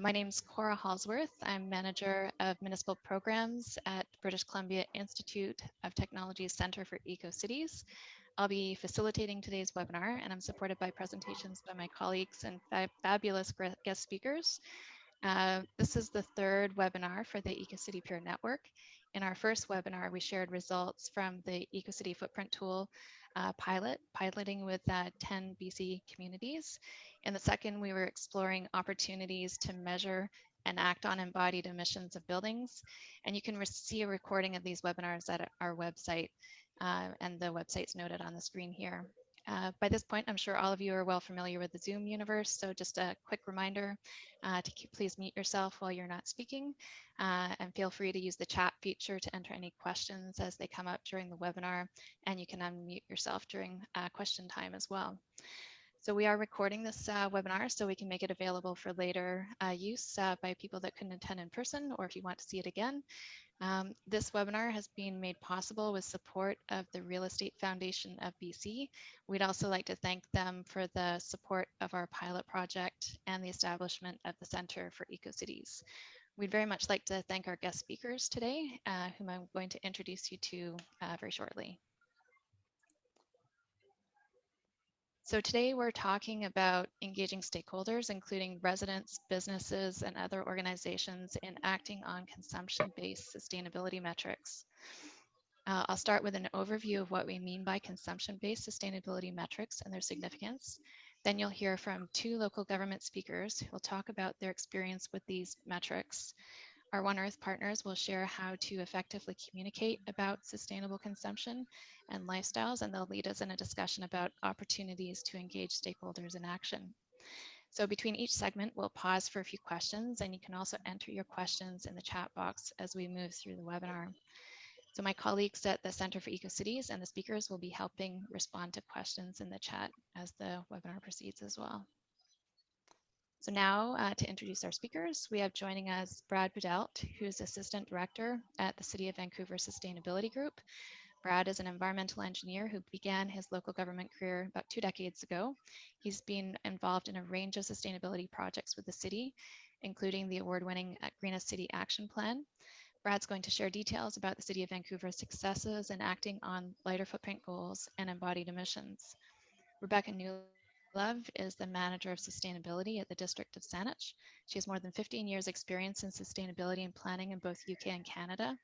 My name's Cora Halsworth. I'm Manager of Municipal Programs at British Columbia Institute of Technology's Center for Ecocities. I'll be facilitating today's webinar, and I'm supported by presentations by my colleagues and fabulous guest speakers. This is the third webinar for the Ecocity Peer Network. In our first webinar, we shared results from the Ecocity Footprint tool piloting with 10 BC communities. In the second, we were exploring opportunities to measure and act on embodied emissions of buildings. And you can see a recording of these webinars at our website, and the website's noted on the screen here. By this point, I'm sure all of you are well familiar with the Zoom universe, so just a quick reminder to please mute yourself while you're not speaking, and feel free to use the chat feature to enter any questions as they come up during the webinar, and you can unmute yourself during question time as well. So we are recording this webinar so we can make it available for later use by people that couldn't attend in person, or if you want to see it again. This webinar has been made possible with support of the Real Estate Foundation of BC. We'd also like to thank them for the support of our pilot project and the establishment of the Center for Ecocities. We'd very much like to thank our guest speakers today, whom I'm going to introduce you to very shortly. So today we're talking about engaging stakeholders, including residents, businesses, and other organizations in acting on consumption-based sustainability metrics. I'll start with an overview of what we mean by consumption-based sustainability metrics and their significance. Then you'll hear from two local government speakers who will talk about their experience with these metrics. Our One Earth partners will share how to effectively communicate about sustainable consumption and lifestyles, and they'll lead us in a discussion about opportunities to engage stakeholders in action. So between each segment, we'll pause for a few questions, and you can also enter your questions in the chat box as we move through the webinar. So my colleagues at the Center for Ecocities and the speakers will be helping respond to questions in the chat as the webinar proceeds as well. So now to introduce our speakers, we have joining us Brad Budelt, who's Assistant Director at the City of Vancouver Sustainability Group. Brad is an environmental engineer who began his local government career about 2 decades ago. He's been involved in a range of sustainability projects with the city, including the award-winning Greenest City Action Plan. Brad's going to share details about the City of Vancouver's successes in acting on lighter footprint goals and embodied emissions. Rebecca Newlove is the Manager of Sustainability at the District of Saanich. She has more than 15 years experience in sustainability and planning in both UK and Canada.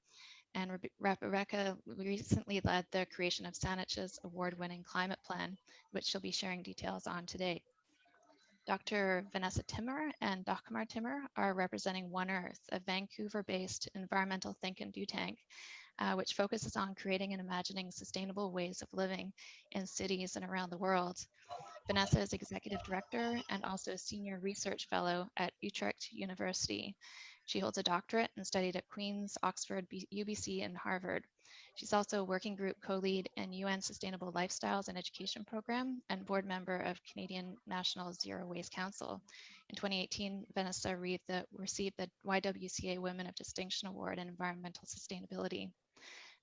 And Rebecca recently led the creation of Saanich's award-winning climate plan, which she'll be sharing details on today. Dr. Vanessa Timmer and Dagmar Timmer are representing One Earth, a Vancouver-based environmental think and do tank, which focuses on creating and imagining sustainable ways of living in cities and around the world. Vanessa is Executive Director and also a Senior Research Fellow at Utrecht University. She holds a doctorate and studied at Queen's, Oxford, UBC, and Harvard. She's also a working group co-lead in UN Sustainable Lifestyles and Education Program and board member of Canadian National Zero Waste Council. In 2018, Vanessa received the YWCA Women of Distinction Award in Environmental Sustainability.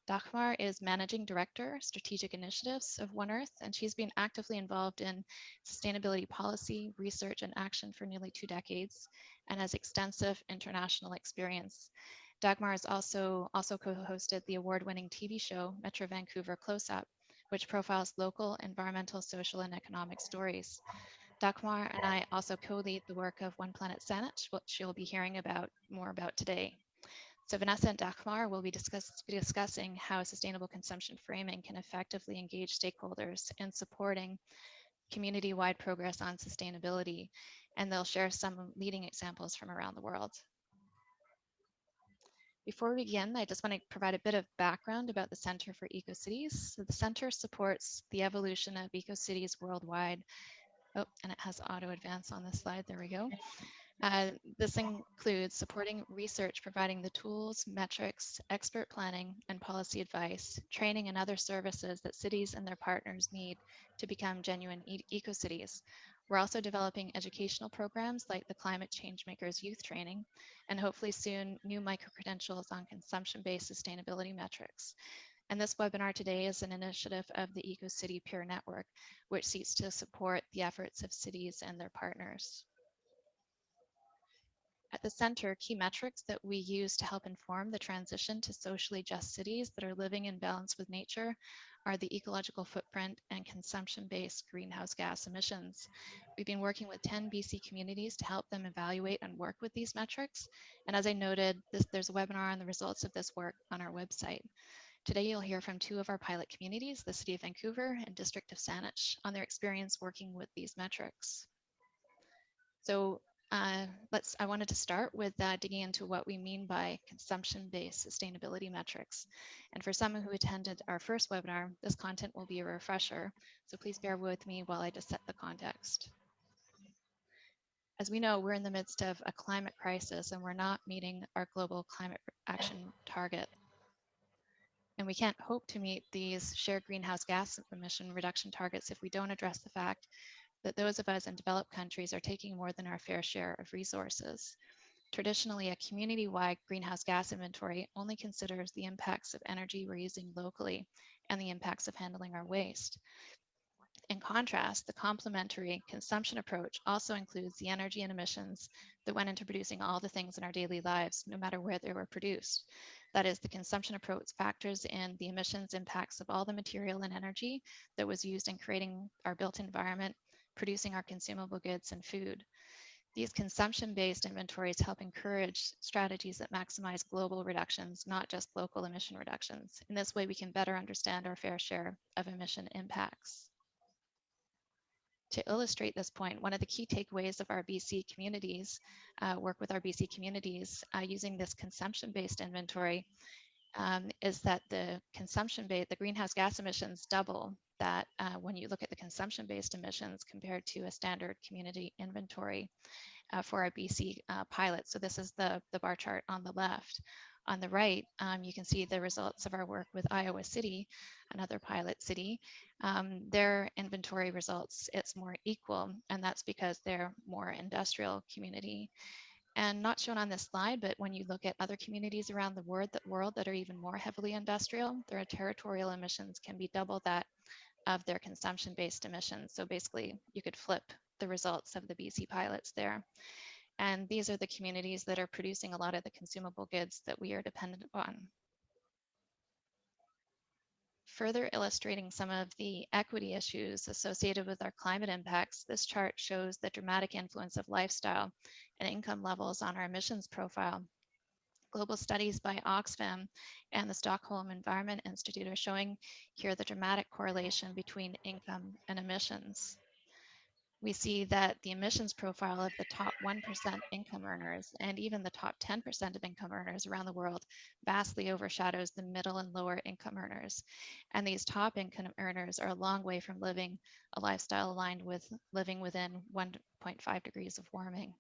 Dagmar is Managing Director, Strategic Initiatives of One Earth, and she's been actively involved in sustainability policy, research, and action for nearly 2 decades, and has extensive international experience. Dagmar has also co-hosted the award-winning TV show Metro Vancouver Close Up, which profiles local environmental, social, and economic stories. Dagmar and I also co-lead the work of One Planet Saanich, which you'll be hearing more about today. So Vanessa and Dagmar will be discussing how sustainable consumption framing can effectively engage stakeholders in supporting community-wide progress on sustainability, and they'll share some leading examples from around the world. Before we begin, I just want to provide a bit of background about the Center for Ecocities. So the Center supports the evolution of ecocities worldwide. Oh, and it has auto advance on this slide. There we go. This includes supporting research, providing the tools, metrics, expert planning, and policy advice, training, and other services that cities and their partners need to become genuine eco-cities. We're also developing educational programs like the Climate Change Makers Youth Training, and hopefully soon new micro-credentials on consumption-based sustainability metrics. And this webinar today is an initiative of the Ecocity Peer Network, which seeks to support the efforts of cities and their partners. At the center, key metrics that we use to help inform the transition to socially just cities that are living in balance with nature are the ecological footprint and consumption-based greenhouse gas emissions. We've been working with 10 BC communities to help them evaluate and work with these metrics. And as I noted, there's a webinar on the results of this work on our website. Today, you'll hear from two of our pilot communities, the City of Vancouver and District of Saanich, on their experience working with these metrics. So I wanted to start with digging into what we mean by consumption-based sustainability metrics. And for some who attended our first webinar, this content will be a refresher. So please bear with me while I just set the context. As we know, we're in the midst of a climate crisis and we're not meeting our global climate action target. And we can't hope to meet these shared greenhouse gas emission reduction targets if we don't address the fact that those of us in developed countries are taking more than our fair share of resources. Traditionally, a community-wide greenhouse gas inventory only considers the impacts of energy we're using locally and the impacts of handling our waste. In contrast, the complementary consumption approach also includes the energy and emissions that went into producing all the things in our daily lives, no matter where they were produced. That is, the consumption approach factors in the emissions impacts of all the material and energy that was used in creating our built environment, producing our consumable goods and food. These consumption-based inventories help encourage strategies that maximize global reductions, not just local emission reductions. In this way, we can better understand our fair share of emission impacts. To illustrate this point, one of the key takeaways of our BC communities, work with our BC communities using this consumption-based inventory is that the greenhouse gas emissions double that when you look at the consumption-based emissions compared to a standard community inventory for our BC pilot. So this is the bar chart on the left. On the right, you can see the results of our work with Iowa City, another pilot city. Their inventory results, it's more equal, and that's because they're more industrial community. And not shown on this slide, but when you look at other communities around the world that are even more heavily industrial, their territorial emissions can be double that of their consumption-based emissions. So basically, you could flip the results of the BC pilots there. And these are the communities that are producing a lot of the consumable goods that we are dependent upon. Further illustrating some of the equity issues associated with our climate impacts, this chart shows the dramatic influence of lifestyle and income levels on our emissions profile. Global studies by Oxfam and the Stockholm Environment Institute are showing here the dramatic correlation between income and emissions. We see that the emissions profile of the top 1% income earners and even the top 10% of income earners around the world vastly overshadows the middle and lower income earners. And these top income earners are a long way from living a lifestyle aligned with living within 1.5 degrees of warming.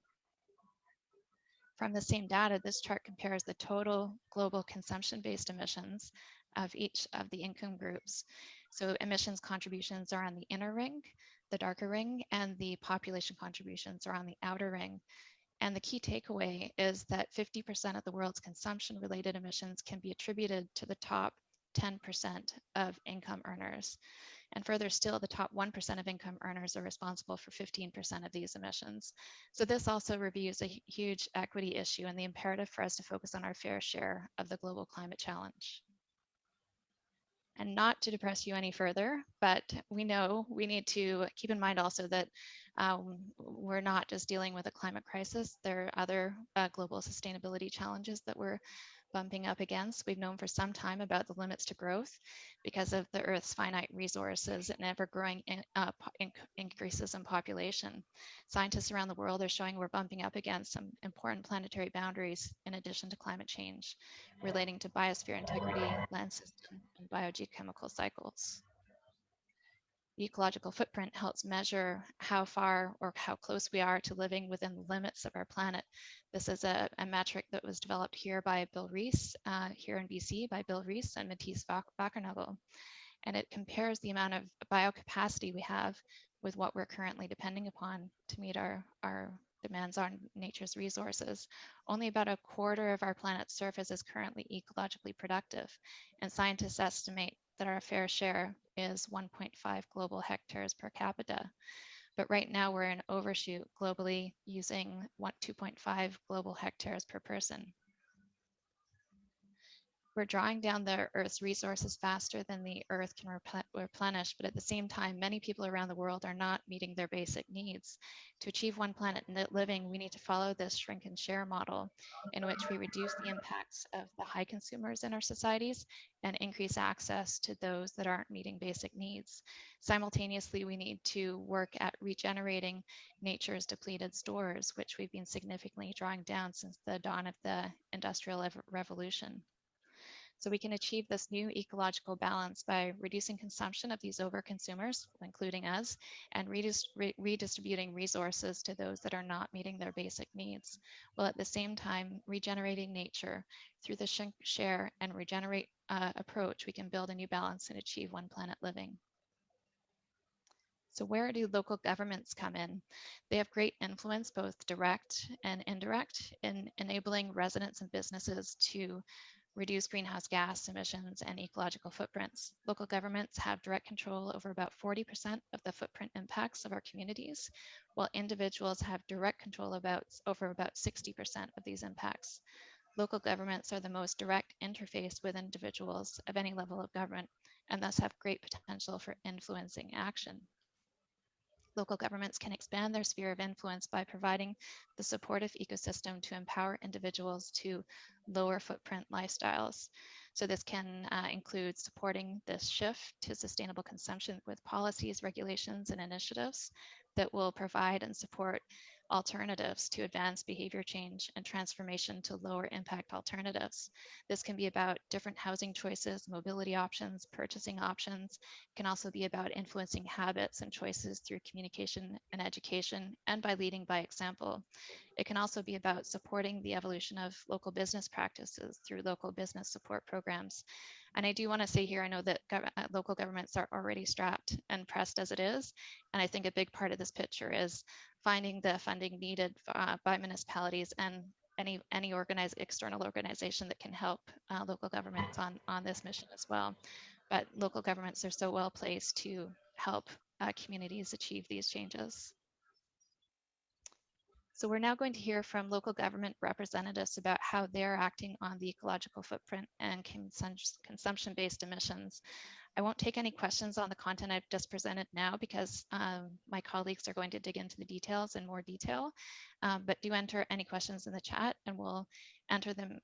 From the same data, this chart compares the total global consumption-based emissions of each of the income groups. So emissions contributions are on the inner ring, the darker ring, and the population contributions are on the outer ring. And the key takeaway is that 50% of the world's consumption-related emissions can be attributed to the top 10% of income earners. And further still, the top 1% of income earners are responsible for 15% of these emissions. So this also reviews a huge equity issue and the imperative for us to focus on our fair share of the global climate challenge. And not to depress you any further, but we know we need to keep in mind also that we're not just dealing with a climate crisis. There are other global sustainability challenges that we're bumping up against. We've known for some time about the limits to growth because of the Earth's finite resources and ever-growing increases in population. Scientists around the world are showing we're bumping up against some important planetary boundaries in addition to climate change relating to biosphere integrity, land system, and biogeochemical cycles. The ecological footprint helps measure how far or how close we are to living within the limits of our planet. This is a metric that was developed here by Bill Rees, here in BC by Bill Rees and Matisse Bakernagel. And it compares the amount of biocapacity we have with what we're currently depending upon to meet our demands on nature's resources. Only about a quarter of our planet's surface is currently ecologically productive, and scientists estimate that our fair share is 1.5 global hectares per capita. But right now we're in overshoot globally using 2.5 global hectares per person. We're drawing down the Earth's resources faster than the Earth can replenish, but at the same time, many people around the world are not meeting their basic needs. To achieve one planet living, we need to follow this shrink and share model in which we reduce the impacts of the high consumers in our societies and increase access to those that aren't meeting basic needs. Simultaneously, we need to work at regenerating nature's depleted stores, which we've been significantly drawing down since the dawn of the Industrial Revolution. So we can achieve this new ecological balance by reducing consumption of these overconsumers, including us, and redistributing resources to those that are not meeting their basic needs, while at the same time regenerating nature. Through the share and regenerate approach, we can build a new balance and achieve one planet living. So where do local governments come in? They have great influence, both direct and indirect, in enabling residents and businesses to reduce greenhouse gas emissions and ecological footprints. Local governments have direct control over about 40% of the footprint impacts of our communities, while individuals have direct control over about 60% of these impacts. Local governments are the most direct interface with individuals of any level of government, and thus have great potential for influencing action. Local governments can expand their sphere of influence by providing the supportive ecosystem to empower individuals to lower footprint lifestyles. So this can include supporting this shift to sustainable consumption with policies, regulations, and initiatives that will provide and support alternatives to advance behavior change and transformation to lower impact alternatives. This can be about different housing choices, mobility options, purchasing options. It can also be about influencing habits and choices through communication and education, and by leading by example. It can also be about supporting the evolution of local business practices through local business support programs. And I do want to say here, I know that local governments are already strapped and pressed as it is. And I think a big part of this picture is finding the funding needed by municipalities and any external organization that can help local governments on this mission as well. But local governments are so well placed to help communities achieve these changes. So we're now going to hear from local government representatives about how they're acting on the ecological footprint and consumption-based emissions. I won't take any questions on the content I've just presented now because my colleagues are going to dig into the details in more detail, but do enter any questions in the chat and we'll answer them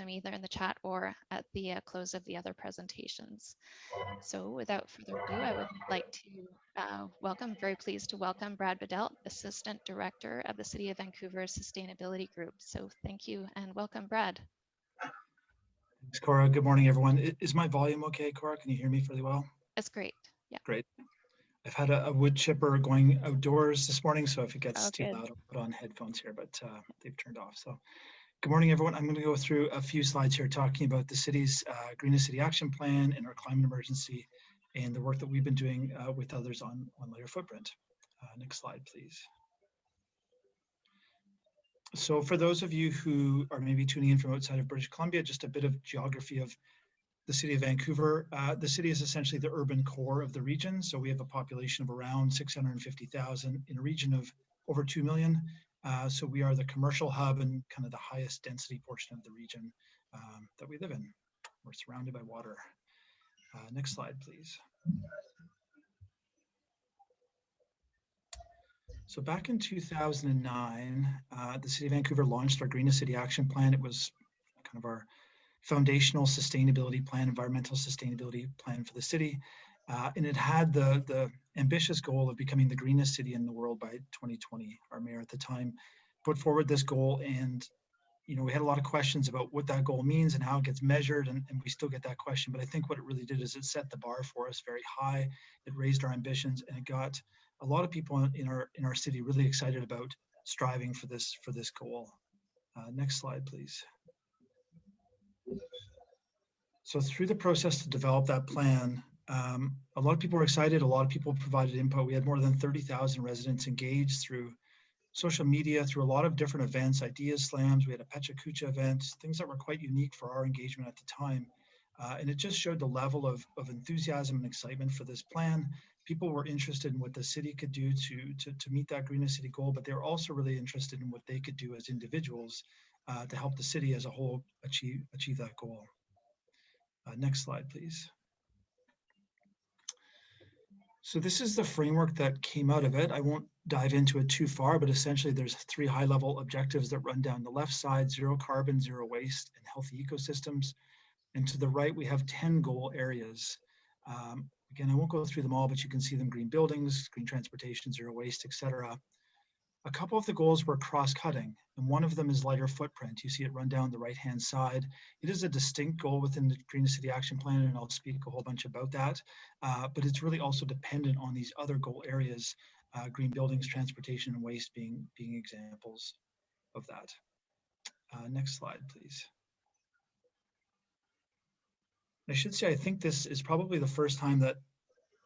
either in the chat or at the close of the other presentations. So without further ado, I would like to very pleased to welcome Brad Bedell, Assistant Director of the City of Vancouver Sustainability Group. So thank you and welcome, Brad. Thanks, Cora. Good morning, everyone. Is my volume okay, Cora? Can you hear me fairly well? It's great. Yeah. Great. I've had a wood chipper going outdoors this morning, so if it gets too loud, I'll put on headphones here, but they've turned off. So good morning, everyone. I'm going to go through a few slides here talking about the city's Greenest City Action Plan and our climate emergency and the work that we've been doing with others on lighter footprint. Next slide, please. So for those of you who are maybe tuning in from outside of British Columbia, just a bit of geography of the city of Vancouver. The city is essentially the urban core of the region. So we have a population of around 650,000 in a region of over 2 million. So we are the commercial hub and kind of the highest density portion of the region that we live in. We're surrounded by water. Next slide, please. So back in 2009, the City of Vancouver launched our Greenest City Action Plan. It was kind of our foundational sustainability plan, environmental sustainability plan for the city. And it had the ambitious goal of becoming the greenest city in the world by 2020. Our mayor at the time put forward this goal, and we had a lot of questions about what that goal means and how it gets measured, and we still get that question. But I think what it really did is it set the bar for us very high. It raised our ambitions, and it got a lot of people in our city really excited about striving for this goal. Next slide, please. So through the process to develop that plan, a lot of people were excited. A lot of people provided input. We had more than 30,000 residents engaged through social media, through a lot of different events, ideas slams. We had a Pecha Kucha event, things that were quite unique for our engagement at the time. And it just showed the level of enthusiasm and excitement for this plan. people were interested in what the city could do to meet that greenest city goal, but they were also really interested in what they could do as individuals to help the city as a whole achieve that goal. Next slide, please. So this is the framework that came out of it. I won't dive into it too far, but essentially there's 3 high-level objectives that run down the left side: zero carbon, zero waste, and healthy ecosystems. And to the right, we have 10 goal areas. Again, I won't go through them all, but you can see them: green buildings, green transportation, zero waste, etc. A couple of the goals were cross-cutting, and one of them is lighter footprint. You see it run down the right-hand side. It is a distinct goal within the Green City Action Plan, and I'll speak a whole bunch about that. But it's really also dependent on these other goal areas, green buildings, transportation, and waste being examples of that. Next slide, please. I should say, I think this is probably the first time that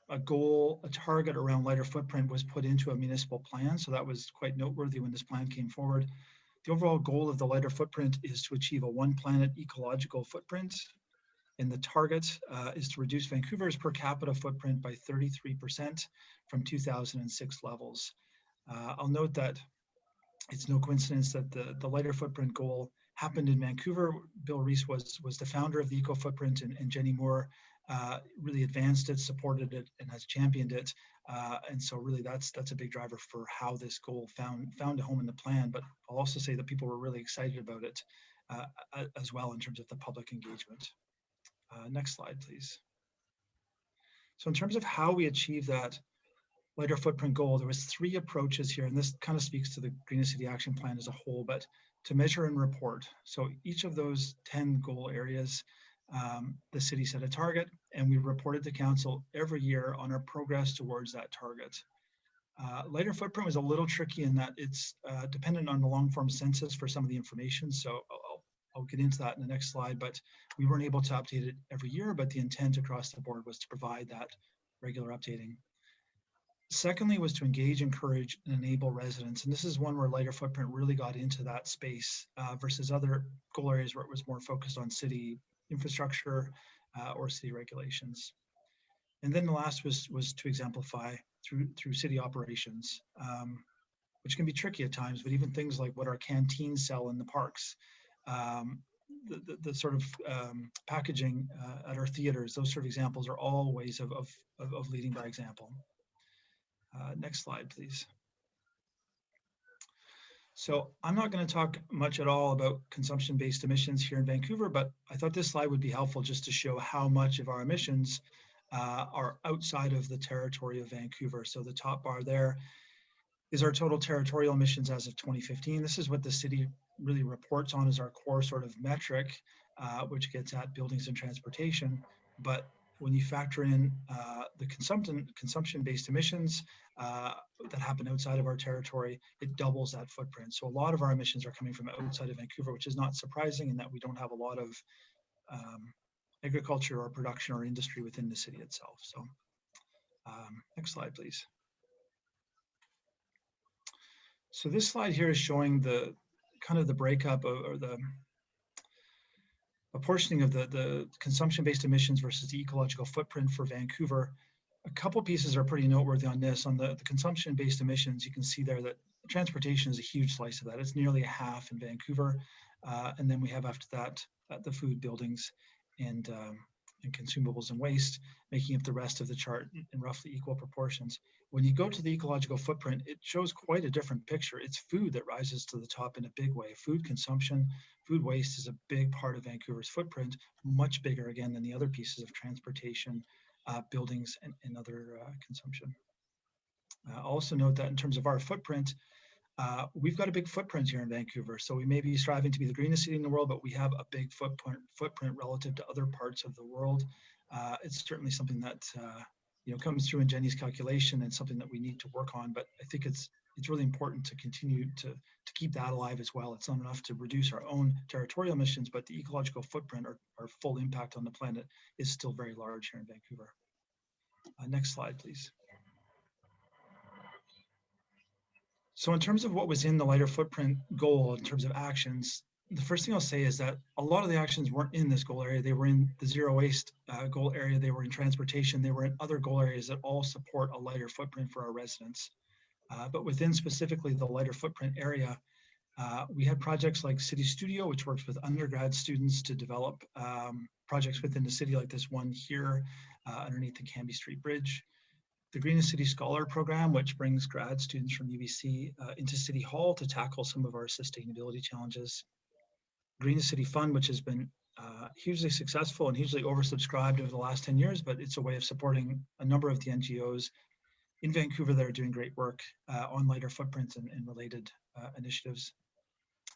a goal, a target around lighter footprint was put into a municipal plan. So that was quite noteworthy when this plan came forward. The overall goal of the lighter footprint is to achieve a one planet ecological footprint. And the target is to reduce Vancouver's per capita footprint by 33% from 2006 levels. I'll note that it's no coincidence that the lighter footprint goal happened in Vancouver. Bill Reese was the founder of the Eco Footprint, and Jenny Moore really advanced it, supported it, and has championed it. And so really that's a big driver for how this goal found a home in the plan. But I'll also say that people were really excited about it as well in terms of the public engagement. Next slide, please. So in terms of how we achieve that lighter footprint goal, there was 3 approaches here, and this kind of speaks to the Green City Action Plan as a whole, but to measure and report. So each of those 10 goal areas, the city set a target, and we reported to council every year on our progress towards that target. Lighter footprint was a little tricky in that it's dependent on the long form census for some of the information. So I'll get into that in the next slide, but we weren't able to update it every year, but the intent across the board was to provide that regular updating. Secondly was to engage, encourage, and enable residents. And this is one where lighter footprint really got into that space versus other goal areas where it was more focused on city infrastructure or city regulations. And then the last was to exemplify through city operations, which can be tricky at times, but even things like what our canteens sell in the parks, the sort of packaging at our theaters, those sort of examples are all ways of leading by example. Next slide, please. So I'm not going to talk much at all about consumption-based emissions here in Vancouver, but I thought this slide would be helpful just to show how much of our emissions are outside of the territory of Vancouver. So the top bar there is our total territorial emissions as of 2015. This is what the city really reports on as our core sort of metric, which gets at buildings and transportation. But when you factor in the consumption-based emissions that happen outside of our territory, it doubles that footprint. So a lot of our emissions are coming from outside of Vancouver, which is not surprising in that we don't have a lot of agriculture or production or industry within the city itself. So next slide, please. So this slide here is showing the kind of the breakup or the apportioning of the consumption-based emissions versus the ecological footprint for Vancouver. A couple pieces are pretty noteworthy on this. On the consumption-based emissions, you can see there that transportation is a huge slice of that. It's nearly a half in Vancouver. And then we have after that, the food, buildings, and consumables and waste, making up the rest of the chart in roughly equal proportions. When you go to the ecological footprint, it shows quite a different picture. It's food that rises to the top in a big way. Food consumption, food waste is a big part of Vancouver's footprint, much bigger again than the other pieces of transportation, buildings, and other consumption. Also note that in terms of our footprint, we've got a big footprint here in Vancouver. So we may be striving to be the greenest city in the world, but we have a big footprint relative to other parts of the world. It's certainly something that comes through in Jenny's calculation and something that we need to work on. But I think it's really important to continue to keep that alive as well. It's not enough to reduce our own territorial emissions, but the ecological footprint, our full impact on the planet, is still very large here in Vancouver. Next slide, please. So in terms of what was in the lighter footprint goal, in terms of actions, the first thing I'll say is that a lot of the actions weren't in this goal area. They were in the zero waste goal area. They were in transportation. They were in other goal areas that all support a lighter footprint for our residents. But within specifically the lighter footprint area, we had projects like City Studio, which works with undergrad students to develop projects within the city, like this one here underneath the Canby Street Bridge. The Green City Scholar Program, which brings grad students from UBC into City Hall to tackle some of our sustainability challenges. Green City Fund, which has been hugely successful and hugely oversubscribed over the last 10 years, but it's a way of supporting a number of the NGOs in Vancouver that are doing great work on lighter footprints and related initiatives.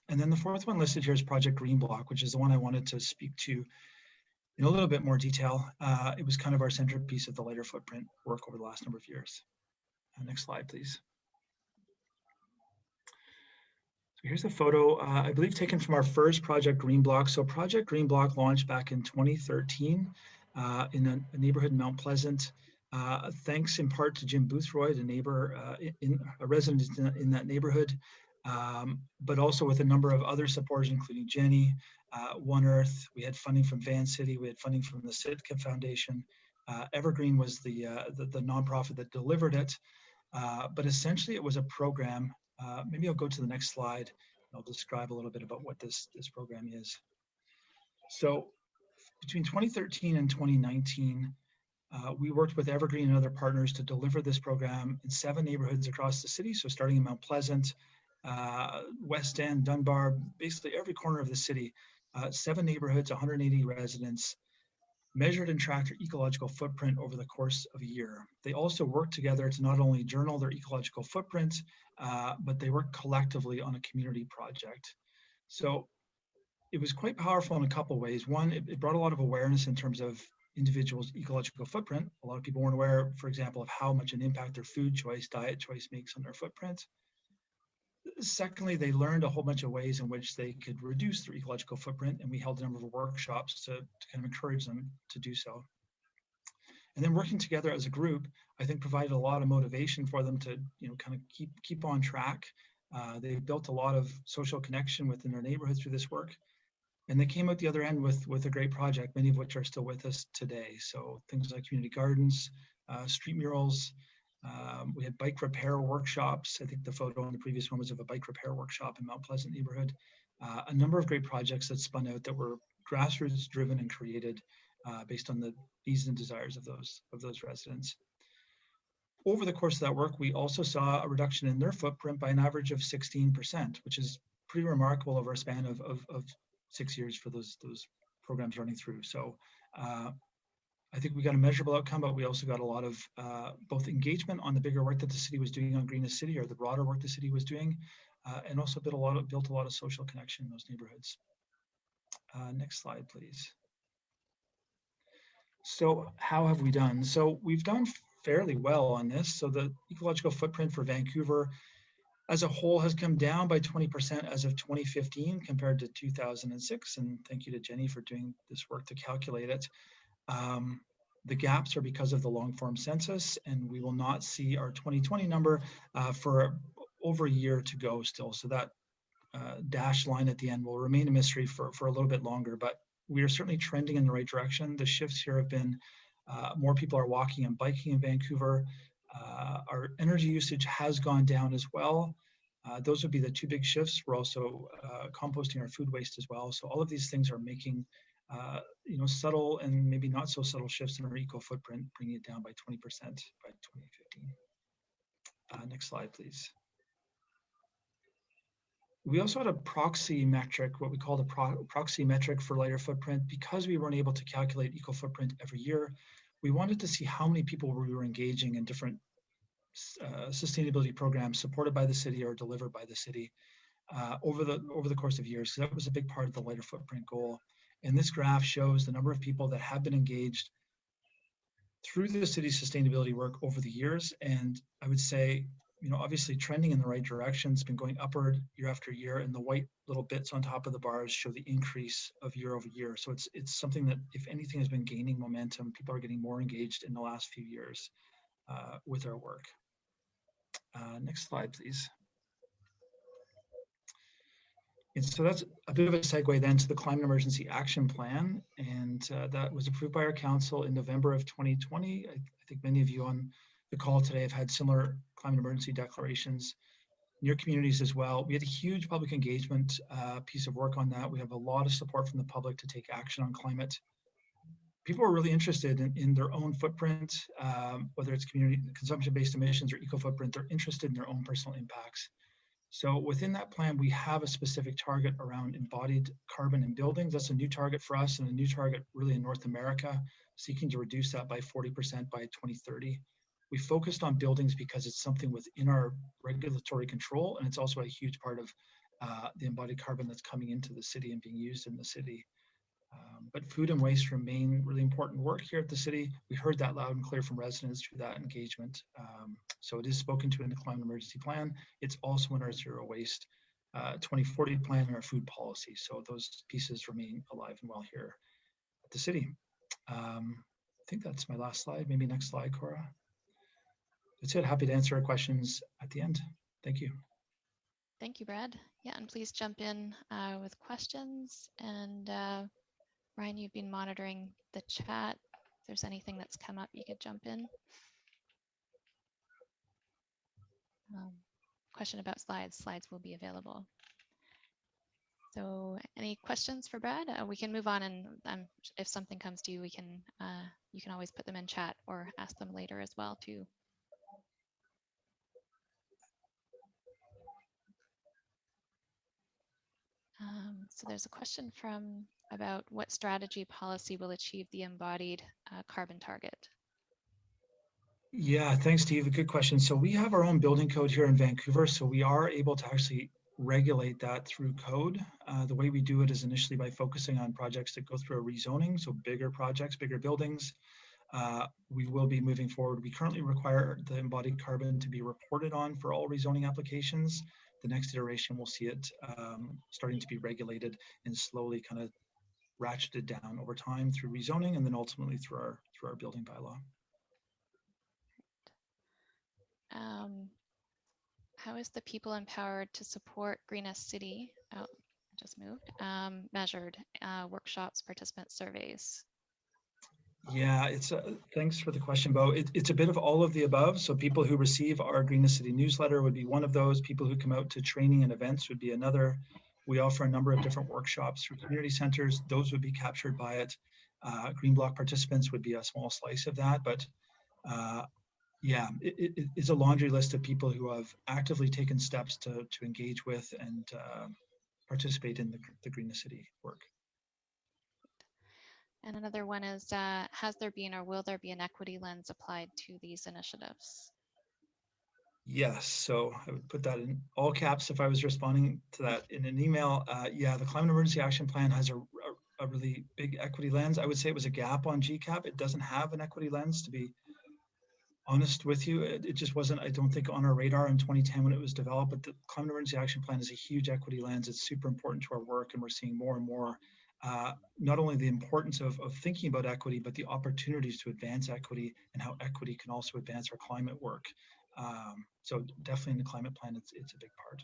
And then the fourth one listed here is Project Green Block, which is the one I wanted to speak to in a little bit more detail. It was kind of our centerpiece of the lighter footprint work over the last number of years. Next slide, please. So here's a photo, I believe taken from our first Project Green Block. So Project Green Block launched back in 2013 in a neighborhood in Mount Pleasant. Thanks in part to Jim Boothroyd, a neighbor, a resident in that neighborhood, but also with a number of other supporters, including Jenny, One Earth. We had funding from Van City. We had funding from the Sitka Foundation. Evergreen was the nonprofit that delivered it. But essentially, it was a program. Maybe I'll go to the next slide. I'll describe a little bit about what this program is. So between 2013 and 2019, we worked with Evergreen and other partners to deliver this program in 7 neighborhoods across the city. So starting in Mount Pleasant, West End, Dunbar, basically every corner of the city, 7 neighborhoods, 180 residents, measured and tracked their ecological footprint over the course of a year. They also worked together to not only journal their ecological footprint, but they worked collectively on a community project. So it was quite powerful in a couple of ways. One, it brought a lot of awareness in terms of individuals' ecological footprint. A lot of people weren't aware, for example, of how much an impact their food choice, diet choice makes on their footprint. Secondly, they learned a whole bunch of ways in which they could reduce their ecological footprint, and we held a number of workshops to kind of encourage them to do so. And then working together as a group, I think provided a lot of motivation for them to, kind of keep on track. They built a lot of social connection within their neighborhood through this work, and they came out the other end with a great project, many of which are still with us today. So things like community gardens, street murals. We had bike repair workshops. I think the photo on the previous one was of a bike repair workshop in Mount Pleasant neighborhood. A number of great projects that spun out that were grassroots driven and created based on the needs and desires of those residents. Over the course of that work, we also saw a reduction in their footprint by an average of 16%, which is pretty remarkable over a span of 6 years for those programs running through. So I think we got a measurable outcome, but we also got a lot of both engagement on the bigger work that the city was doing on Green City, or the broader work the city was doing, and also built a lot of social connection in those neighborhoods. Next slide, please. So how have we done? So we've done fairly well on this. So the ecological footprint for Vancouver as a whole has come down by 20% as of 2015 compared to 2006. And thank you to Jenny for doing this work to calculate it. The gaps are because of the long form census, and we will not see our 2020 number for over a year to go still. So that dashed line at the end will remain a mystery for a little bit longer, but we are certainly trending in the right direction. The shifts here have been more people are walking and biking in Vancouver. Our energy usage has gone down as well. Those would be the 2 big shifts. We're also composting our food waste as well. So all of these things are making subtle and maybe not so subtle shifts in our eco footprint, bringing it down by 20% by 2015. Next slide, please. We also had a proxy metric, what we call the proxy metric for lighter footprint. Because we weren't able to calculate eco footprint every year, we wanted to see how many people we were engaging in different sustainability programs supported by the city or delivered by the city over the course of years. So that was a big part of the lighter footprint goal. And this graph shows the number of people that have been engaged through the city's sustainability work over the years. And I would say, obviously trending in the right direction. It's been going upward year after year, and the white little bits on top of the bars show the increase of year over year. So it's something that, if anything, has been gaining momentum. People are getting more engaged in the last few years with our work. Next slide, please. And so that's a bit of a segue then to the Climate Emergency Action Plan, and that was approved by our council in November of 2020. I think many of you on the call today have had similar climate emergency declarations in your communities as well. We had a huge public engagement piece of work on that. We have a lot of support from the public to take action on climate. People are really interested in their own footprint, whether it's community consumption-based emissions or eco-footprint. They're interested in their own personal impacts. So within that plan, we have a specific target around embodied carbon in buildings. That's a new target for us and a new target really in North America, seeking to reduce that by 40% by 2030. We focused on buildings because it's something within our regulatory control, and it's also a huge part of the embodied carbon that's coming into the city and being used in the city. But food and waste remain really important work here at the city. We heard that loud and clear from residents through that engagement. So it is spoken to in the climate emergency plan. It's also in our zero waste 2040 plan and our food policy. So those pieces remain alive and well here at the city. I think that's my last slide. Maybe next slide, Cora. That's it. Happy to answer questions at the end. Thank you. Thank you, Brad. Yeah, and please jump in with questions. And Ryan, you've been monitoring the chat. If there's anything that's come up, you could jump in. Question about slides. Slides will be available. So any questions for Brad? We can move on, and if something comes to you, we can you can always put them in chat or ask them later as well too. So there's a question about what strategy policy will achieve the embodied carbon target. Yeah, thanks, Steve. A good question. So we have our own building code here in Vancouver, so we are able to actually regulate that through code. The way we do it is initially by focusing on projects that go through a rezoning, so bigger projects, bigger buildings. We will be moving forward. We currently require the embodied carbon to be reported on for all rezoning applications. The next iteration will see it starting to be regulated and slowly kind of ratcheted down over time through rezoning and then ultimately through our building bylaw. How is the people empowered to support Greenest City? Oh, just moved. Measured workshops, participant surveys. Yeah, it's thanks for the question, Bo. It's a bit of all of the above. So people who receive our Greenest City newsletter would be one of those. People who come out to training and events would be another. We offer a number of different workshops through community centers. Those would be captured by it. Green Block participants would be a small slice of that, but yeah, it's a laundry list of people who have actively taken steps to engage with and participate in the Greenest City work. And another one is, has there been or will there be an equity lens applied to these initiatives? Yes, so I would put that in all caps if I was responding to that in an email. Yeah, the Climate Emergency Action Plan has a really big equity lens. I would say it was a gap on GCAP. It doesn't have an equity lens, to be honest with you. It just wasn't, I don't think, on our radar in 2010 when it was developed, but the Climate Emergency Action Plan is a huge equity lens. It's super important to our work, and we're seeing more and more not only the importance of thinking about equity, but the opportunities to advance equity and how equity can also advance our climate work. So definitely in the climate plan, it's a big part.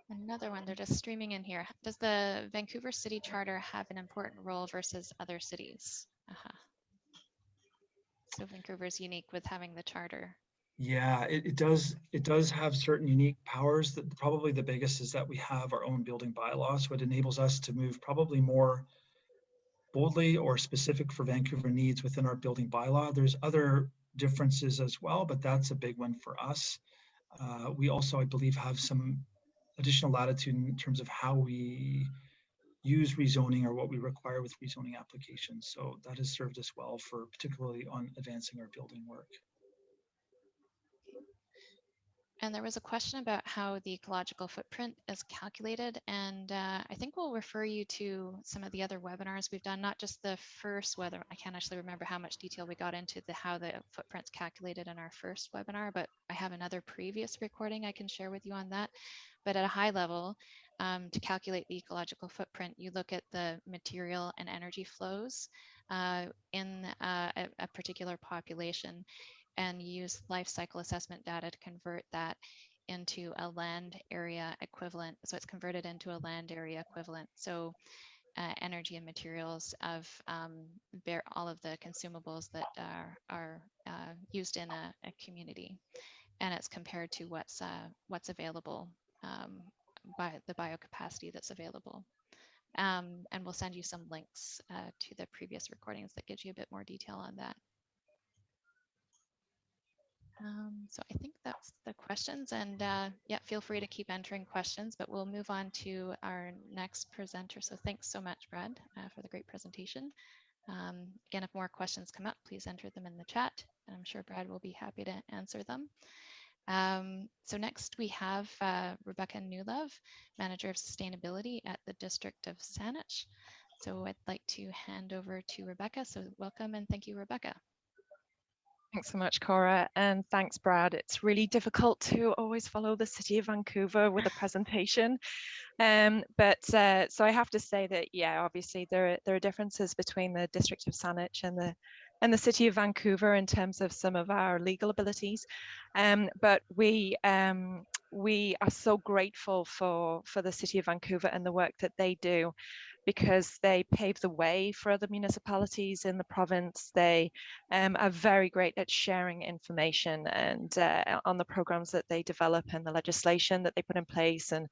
Another one, they're just streaming in here. Does the Vancouver City Charter have an important role versus other cities? So Vancouver is unique with having the charter. Yeah, it does. It does have certain unique powers. That probably the biggest is that we have our own building bylaw, so it enables us to move probably more boldly or specific for Vancouver needs within our building bylaw. There's other differences as well, but that's a big one for us. We also, I believe, have some additional latitude in terms of how we use rezoning or what we require with rezoning applications. So that has served us well for particularly on advancing our building work. And there was a question about how the ecological footprint is calculated. And I think we'll refer you to some of the other webinars we've done, not just the first webinar. I can't actually remember how much detail we got into how the footprint's calculated in our first webinar, but I have another previous recording I can share with you on that. But at a high level, to calculate the ecological footprint, you look at the material and energy flows in a particular population and use life cycle assessment data to convert that into a land area equivalent. So it's converted into a land area equivalent. So energy and materials of all of the consumables that are used in a community, and it's compared to what's available by the biocapacity that's available. And we'll send you some links to the previous recordings that gives you a bit more detail on that. So I think that's the questions, and yeah, feel free to keep entering questions, but we'll move on to our next presenter. So thanks so much, Brad, for the great presentation. Again, if more questions come up, please enter them in the chat, and I'm sure Brad will be happy to answer them. So next we have Rebecca Newlove, Manager of Sustainability at the District of Saanich. So I'd like to hand over to Rebecca. So welcome and thank you, Rebecca. Thanks so much, Cora, and thanks, Brad. It's really difficult to always follow the City of Vancouver with a presentation. So I have to say that, yeah, obviously there are differences between the District of Saanich and the City of Vancouver in terms of some of our legal abilities. But we are so grateful for the City of Vancouver and the work that they do, because they pave the way for other municipalities in the province. They are very great at sharing information and on the programs that they develop and the legislation that they put in place, and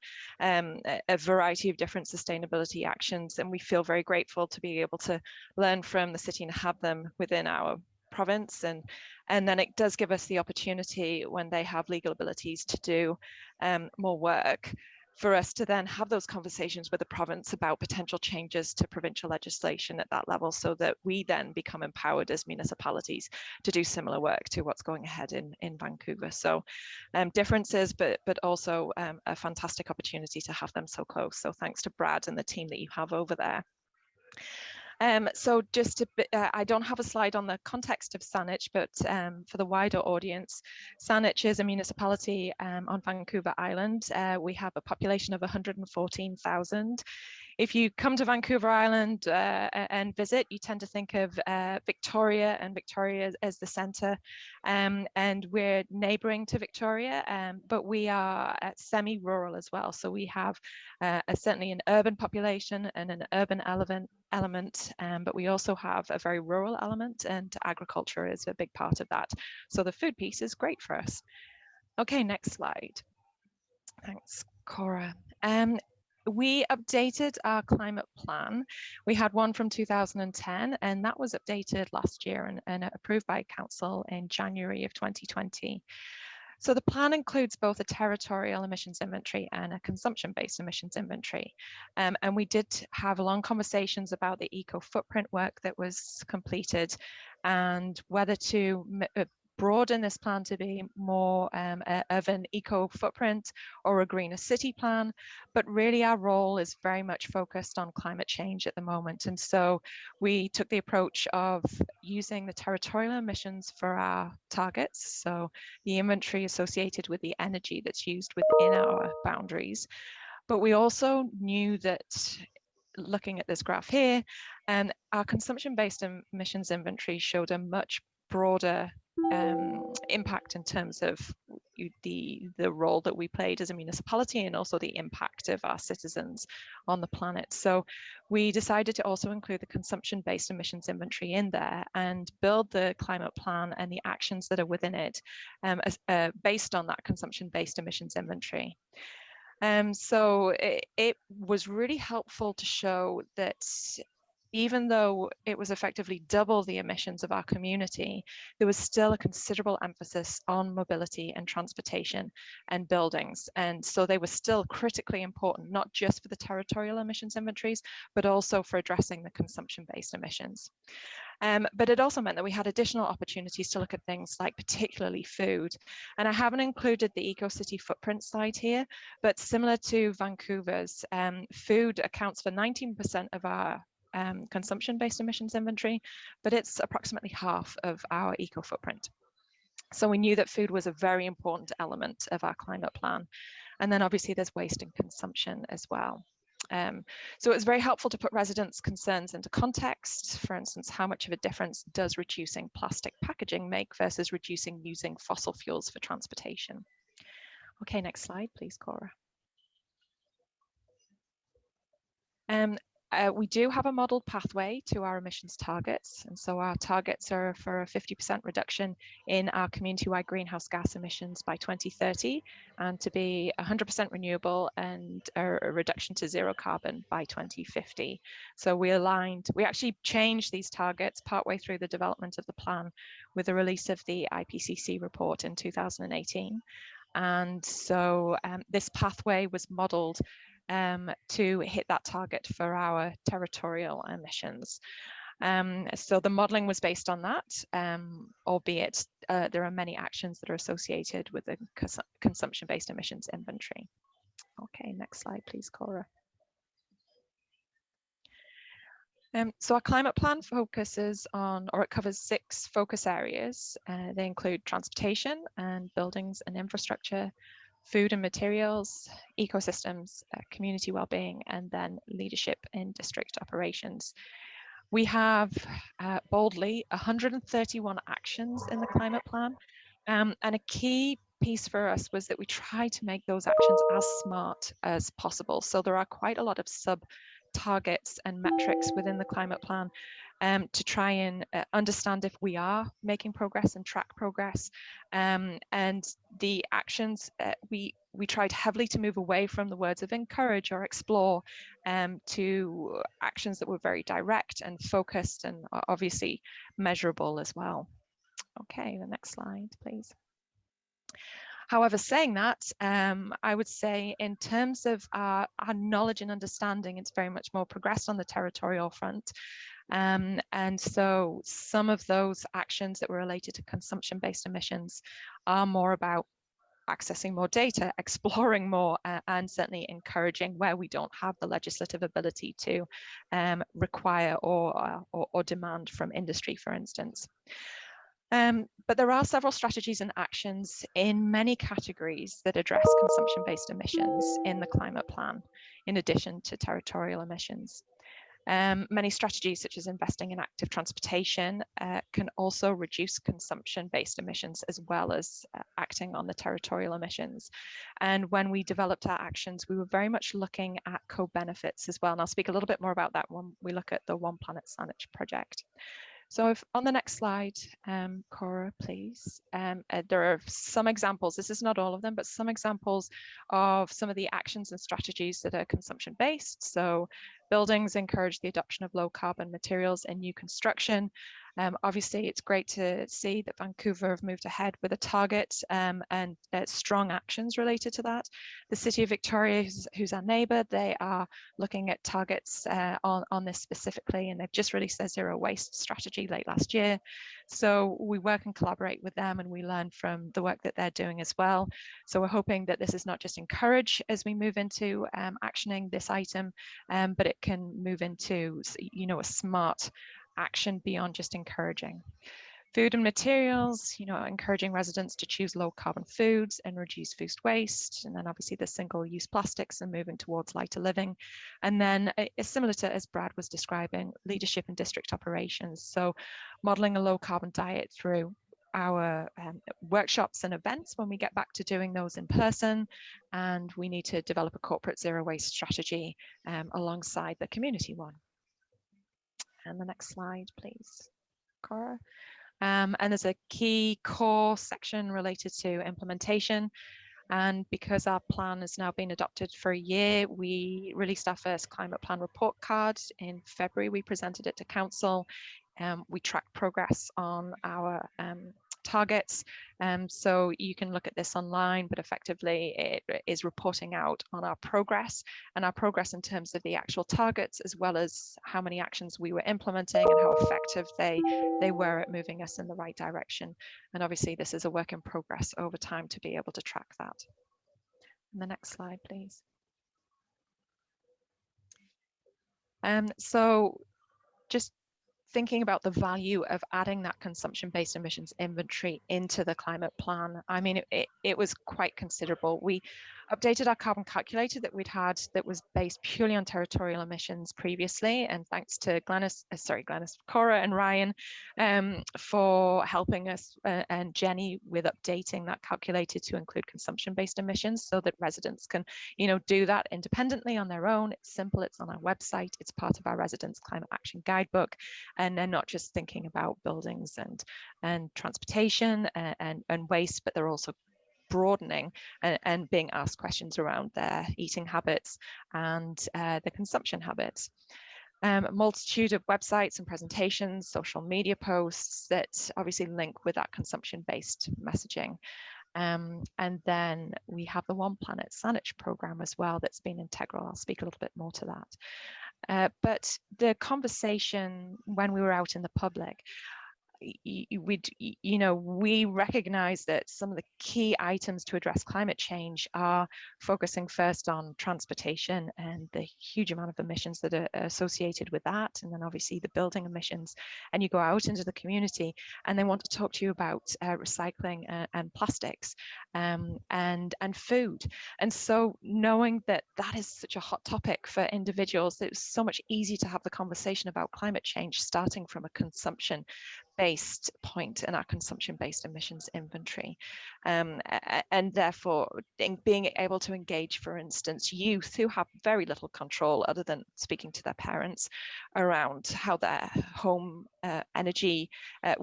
a variety of different sustainability actions. And we feel very grateful to be able to learn from the city and have them within our province. And then it does give us the opportunity, when they have legal abilities to do more work, for us to then have those conversations with the province about potential changes to provincial legislation at that level, so that we then become empowered as municipalities to do similar work to what's going ahead in Vancouver. So differences, but also a fantastic opportunity to have them so close. So thanks to Brad and the team that you have over there. So just I don't have a slide on the context of Saanich, but for the wider audience, Saanich is a municipality on Vancouver Island. We have a population of 114,000. If you come to Vancouver Island and visit, you tend to think of Victoria, and Victoria as the centre, and we're neighbouring to Victoria, but we are semi-rural as well. So we have certainly an urban population and an urban element, but we also have a very rural element, and agriculture is a big part of that. So the food piece is great for us. Okay, next slide. Thanks, Cora. We updated our climate plan. We had one from 2010, and that was updated last year and approved by Council in January of 2020. So the plan includes both a territorial emissions inventory and a consumption-based emissions inventory. And we did have long conversations about the eco footprint work that was completed, and whether to broaden this plan to be more of an eco footprint or a greener city plan. But really our role is very much focused on climate change at the moment. And so we took the approach of using the territorial emissions for our targets. So the inventory associated with the energy that's used within our boundaries. But we also knew that, looking at this graph here, our consumption-based emissions inventory showed a much broader impact in terms of the role that we played as a municipality, and also the impact of our citizens on the planet. So we decided to also include the consumption-based emissions inventory in there, and build the climate plan and the actions that are within it based on that consumption-based emissions inventory. So it was really helpful to show that even though it was effectively double the emissions of our community, there was still a considerable emphasis on mobility and transportation and buildings. And so they were still critically important, not just for the territorial emissions inventories, but also for addressing the consumption-based emissions. But it also meant that we had additional opportunities to look at things like particularly food. And I haven't included the Ecocity footprint slide here, but similar to Vancouver's, food accounts for 19% of our consumption-based emissions inventory, but it's approximately half of our eco footprint. So we knew that food was a very important element of our climate plan. And then obviously there's waste and consumption as well. So it was very helpful to put residents' concerns into context. For instance, how much of a difference does reducing plastic packaging make versus reducing using fossil fuels for transportation? Okay, next slide, please, Cora. We do have a modeled pathway to our emissions targets. And so our targets are for a 50% reduction in our community-wide greenhouse gas emissions by 2030, and to be 100% renewable and a reduction to zero carbon by 2050. So we actually changed these targets partway through the development of the plan with the release of the IPCC report in 2018. And so this pathway was modeled to hit that target for our territorial emissions. So the modelling was based on that, albeit there are many actions that are associated with the consumption-based emissions inventory. Okay, next slide, please, Cora. So our climate plan focuses on, or it covers 6 focus areas. They include transportation and buildings and infrastructure, food and materials, ecosystems, community well-being, and then leadership in district operations. We have boldly 131 actions in the climate plan, and a key piece for us was that we try to make those actions as smart as possible. So there are quite a lot of sub-targets and metrics within the climate plan to try and understand if we are making progress and track progress. And the actions, we tried heavily to move away from the words of encourage or explore to actions that were very direct and focused and obviously measurable as well. Okay, the next slide, please. However, saying that, I would say in terms of our knowledge and understanding, it's very much more progressed on the territorial front. And so some of those actions that were related to consumption-based emissions are more about accessing more data, exploring more, and certainly encouraging where we don't have the legislative ability to require or demand from industry, for instance. But there are several strategies and actions in many categories that address consumption-based emissions in the climate plan, in addition to territorial emissions. Many strategies, such as investing in active transportation, can also reduce consumption-based emissions as well as acting on the territorial emissions. And when we developed our actions, we were very much looking at co-benefits as well. And I'll speak a little bit more about that when we look at the One Planet Saanich project. So if on the next slide, Cora, please. There are some examples, this is not all of them, but some examples of some of the actions and strategies that are consumption-based. So buildings encourage the adoption of low carbon materials in new construction. Obviously, it's great to see that Vancouver have moved ahead with a target and strong actions related to that. The City of Victoria, who's our neighbour, they are looking at targets on this specifically, and they've just released their zero waste strategy late last year. So we work and collaborate with them, and we learn from the work that they're doing as well. So we're hoping that this is not just encourage as we move into actioning this item, but it can move into, you know, a smart action beyond just encouraging. Food and materials, you know, encouraging residents to choose low carbon foods and reduce food waste. And then obviously the single-use plastics and moving towards lighter living. And then it's similar to, as Brad was describing, leadership in district operations. So modeling a low carbon diet through our workshops and events when we get back to doing those in person. And we need to develop a corporate zero waste strategy alongside the community one. And the next slide, please, Cora. And there's a key core section related to implementation. And because our plan has now been adopted for a year, we released our first climate plan report card in February. We presented it to council. We tracked progress on our targets. So you can look at this online, but effectively it is reporting out on our progress and our progress in terms of the actual targets, as well as how many actions we were implementing and how effective they were at moving us in the right direction. And obviously this is a work in progress over time to be able to track that. And the next slide, please. So just thinking about the value of adding that consumption-based emissions inventory into the climate plan, I mean, it was quite considerable. updated our carbon calculator that we'd had that was based purely on territorial emissions previously. And thanks to Cora and Ryan for helping us and Jenny with updating that calculator to include consumption-based emissions so that residents can, do that independently on their own. It's simple, it's on our website, it's part of our Residents Climate Action Guidebook. And they're not just thinking about buildings and transportation and waste, but they're also broadening and being asked questions around their eating habits and the consumption habits. A multitude of websites and presentations, social media posts that obviously link with that consumption-based messaging. And then we have the One Planet Saanich program as well that's been integral. I'll speak a little bit more to that. But the conversation when we were out in the public, we recognize that some of the key items to address climate change are focusing first on transportation and the huge amount of emissions that are associated with that, and then obviously the building emissions. And you go out into the community and they want to talk to you about recycling and plastics and food. And so knowing that that is such a hot topic for individuals, it's so much easier to have the conversation about climate change starting from a consumption-based point in our consumption-based emissions inventory. And therefore being able to engage, for instance, youth who have very little control other than speaking to their parents around how their home energy,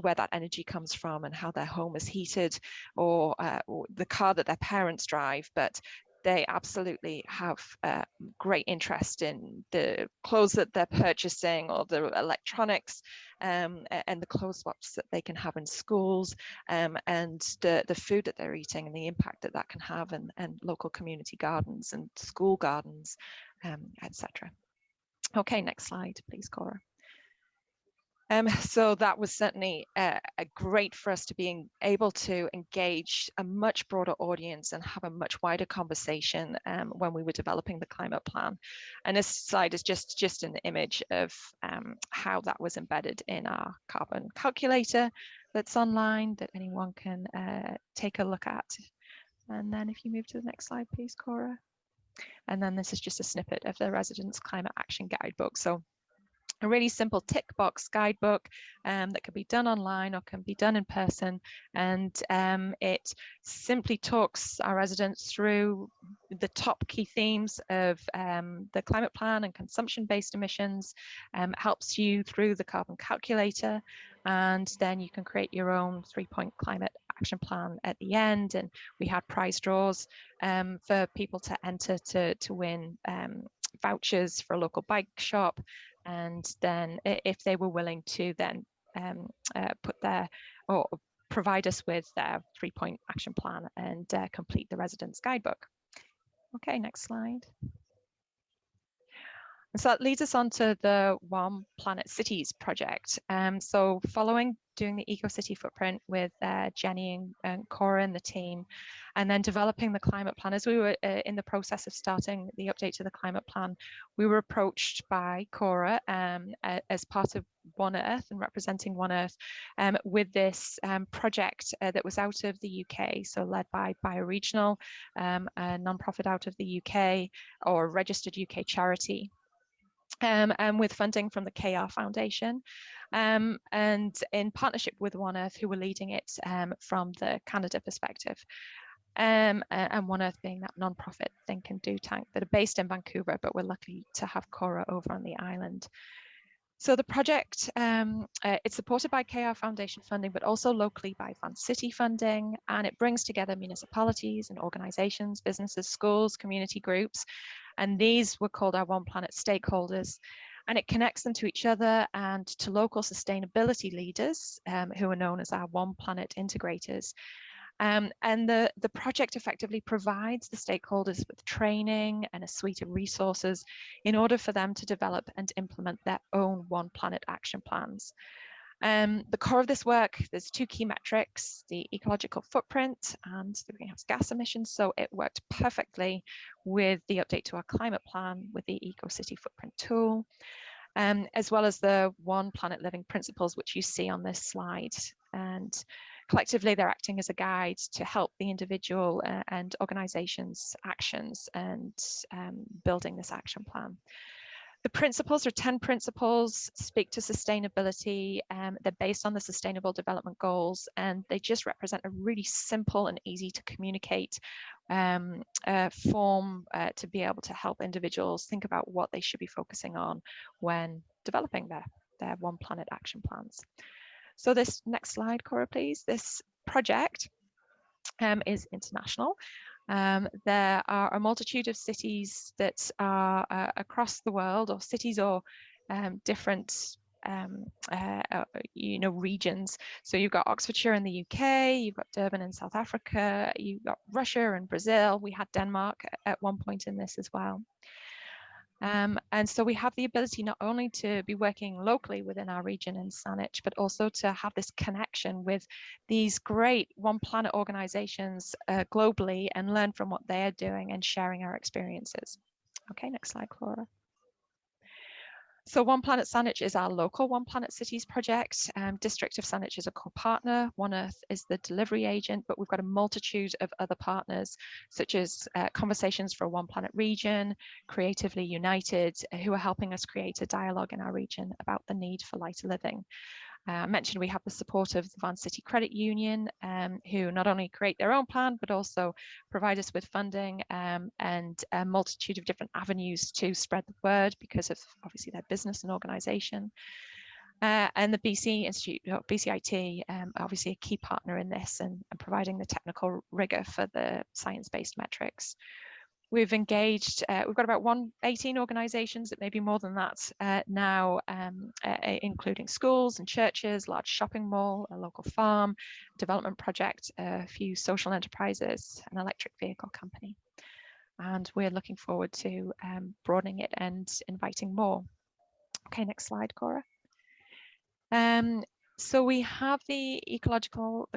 where that energy comes from and how their home is heated, or the car that their parents drive, but they absolutely have great interest in the clothes that they're purchasing or the electronics and the clothes swaps that they can have in schools and the food that they're eating and the impact that that can have and local community gardens and school gardens, etc. Okay, next slide, please, Cora. So that was certainly great for us to be able to engage a much broader audience and have a much wider conversation when we were developing the climate plan. And this slide is just an image of how that was embedded in our carbon calculator that's online that anyone can take a look at. And then if you move to the next slide, please, Cora. And then this is just a snippet of the Residents Climate Action Guidebook. So a really simple tick box guidebook that can be done online or can be done in person. And it simply talks our residents through the top key themes of the climate plan and consumption-based emissions, helps you through the carbon calculator, and then you can create your own 3-point climate action plan at the end. And we had prize draws for people to enter to win vouchers for a local bike shop. And then if they were willing to then put their or provide us with their 3-point action plan and complete the residents guidebook. Okay, next slide. And so that leads us on to the One Planet Cities project. So following doing the Ecocity footprint with Jenny and Cora and the team, and then developing the climate plan, as we were in the process of starting the update to the climate plan, we were approached by Cora as part of One Earth and representing One Earth with this project that was out of the UK, so led by Bioregional, a nonprofit out of the UK or a registered UK charity. And with funding from the KR Foundation, and in partnership with One Earth, who were leading it from the Canada perspective. And One Earth being that nonprofit think and do tank that are based in Vancouver, but we're lucky to have Cora over on the island. So the project, it's supported by KR Foundation funding, but also locally by Van City funding, and it brings together municipalities and organizations, businesses, schools, community groups, and these were called our One Planet stakeholders, and it connects them to each other and to local sustainability leaders who are known as our One Planet integrators. And the project effectively provides the stakeholders with training and a suite of resources in order for them to develop and implement their own One Planet action plans. The core of this work, there's 2 key metrics, the ecological footprint and the greenhouse gas emissions. So it worked perfectly with the update to our climate plan with the Ecocity footprint tool, as well as the One Planet living principles, which you see on this slide. And collectively, they're acting as a guide to help the individual and organizations' actions and building this action plan. The principles are 10 principles, speak to sustainability. They're based on the Sustainable Development Goals, and they just represent a really simple and easy to communicate form to be able to help individuals think about what they should be focusing on when developing their One Planet action plans. So this next slide, Cora, please. This project is international. There are a multitude of cities that are across the world, or cities or different regions. So you've got Oxfordshire in the UK, you've got Durban in South Africa, you've got Russia and Brazil. We had Denmark at one point in this as well. And so we have the ability not only to be working locally within our region in Saanich, but also to have this connection with these great One Planet organizations globally and learn from what they are doing and sharing our experiences. Okay, next slide, Clara. So One Planet Saanich is our local One Planet Cities project. District of Saanich is a co-partner. One Earth is the delivery agent, but we've got a multitude of other partners, such as Conversations for a One Planet Region, Creatively United, who are helping us create a dialogue in our region about the need for lighter living. I mentioned we have the support of the Van City Credit Union, who not only create their own plan, but also provide us with funding and a multitude of different avenues to spread the word because of obviously their business and organization. And the BC Institute, BCIT, obviously a key partner in this and providing the technical rigor for the science-based metrics. We've engaged, we've got about 18 organizations, it may be more than that now, including schools and churches, large shopping mall, a local farm, development project, a few social enterprises, an electric vehicle company. And we're looking forward to broadening it and inviting more. Okay, next slide, Cora. So we have the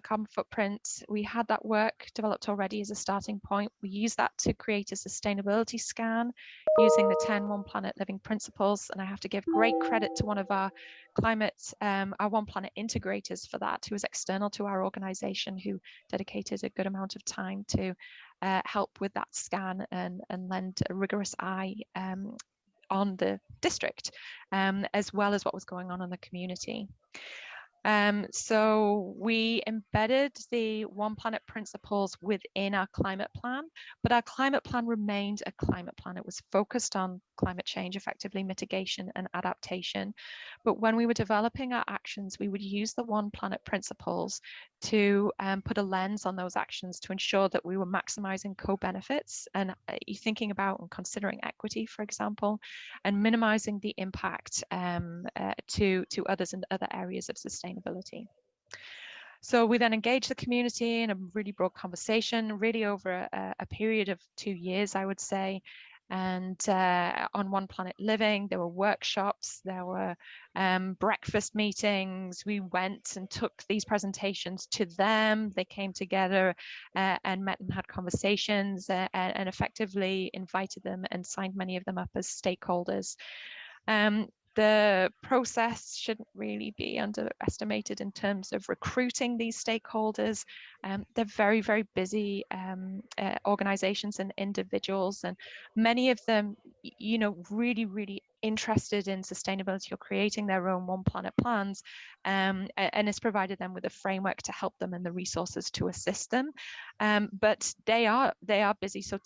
carbon footprint. We had that work developed already as a starting point. We use that to create a sustainability scan using the 10 One Planet Living principles. And I have to give great credit to one of our our One Planet integrators for that, who was external to our organization, who dedicated a good amount of time to help with that scan and lend a rigorous eye on the district, as well as what was going on in the community. So we embedded the One Planet principles within our climate plan, but our climate plan remained a climate plan. It was focused on climate change, effectively mitigation and adaptation. But when we were developing our actions, we would use the One Planet principles to put a lens on those actions to ensure that we were maximizing co-benefits and thinking about and considering equity, for example, and minimizing the impact to others in other areas of sustainability. So we then engaged the community in a really broad conversation, really over a period of 2 years, I would say. And on One Planet Living, there were workshops, there were breakfast meetings. We went and took these presentations to them. They came together and met and had conversations and effectively invited them and signed many of them up as stakeholders. The process shouldn't really be underestimated in terms of recruiting these stakeholders. They're very, very busy organizations and individuals, and many of them, really, really interested in sustainability or creating their own One Planet plans, and it's provided them with a framework to help them and the resources to assist them. But they are busy, so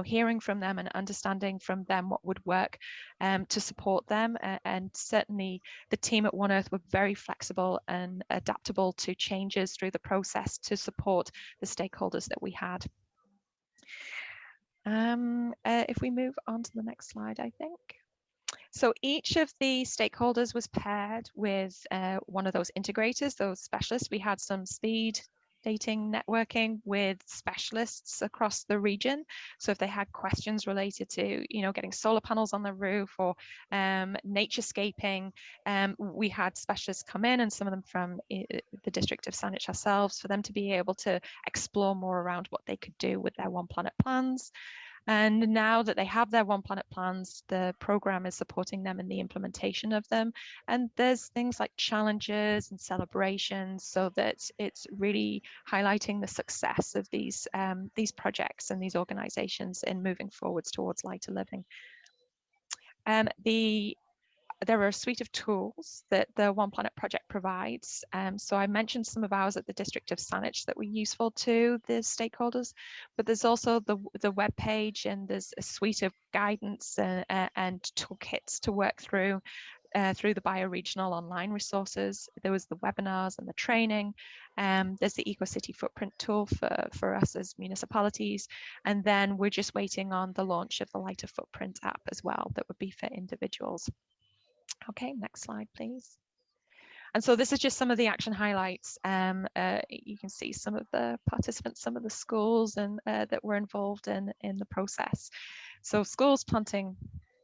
hearing from them and understanding from them what would work to support them. And certainly the team at One Earth were very flexible and adaptable to changes through the process to support the stakeholders that we had. If we move on to the next slide, I think. So each of the stakeholders was paired with one of those integrators, those specialists. We had some speed dating networking with specialists across the region. So if they had questions related to, getting solar panels on the roof or naturescaping, we had specialists come in, and some of them from the district of Saanich ourselves, for them to be able to explore more around what they could do with their One Planet plans. And now that they have their One Planet plans, the program is supporting them in the implementation of them. And there's things like challenges and celebrations, so that it's really highlighting the success of these projects and these organizations in moving forwards towards lighter living. There are a suite of tools that the One Planet project provides. So I mentioned some of ours at the District of Saanich that were useful to the stakeholders, but there's also the web page, and there's a suite of guidance and toolkits to work through the bioregional online resources. There was the webinars and the training. There's the Ecocity Footprint tool for us as municipalities. And then we're just waiting on the launch of the Lighter Footprint app as well, that would be for individuals. Okay, next slide, please. And so this is just some of the action highlights. You can see some of the participants, some of the schools and that were involved in the process. So schools planting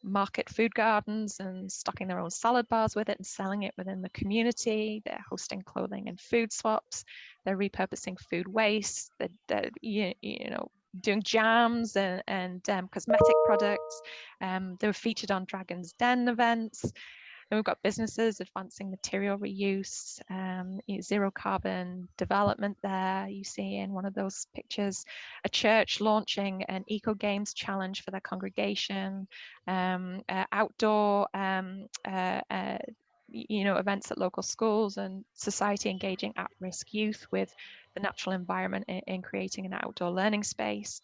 market food gardens and stocking their own salad bars with it and selling it within the community. They're hosting clothing and food swaps. They're repurposing food waste. They're doing jams and cosmetic products. They were featured on Dragon's Den events. And we've got businesses advancing material reuse, zero carbon development there. You see in one of those pictures, a church launching an eco games challenge for their congregation, outdoor events at local schools, and society engaging at-risk youth with the natural environment in creating an outdoor learning space.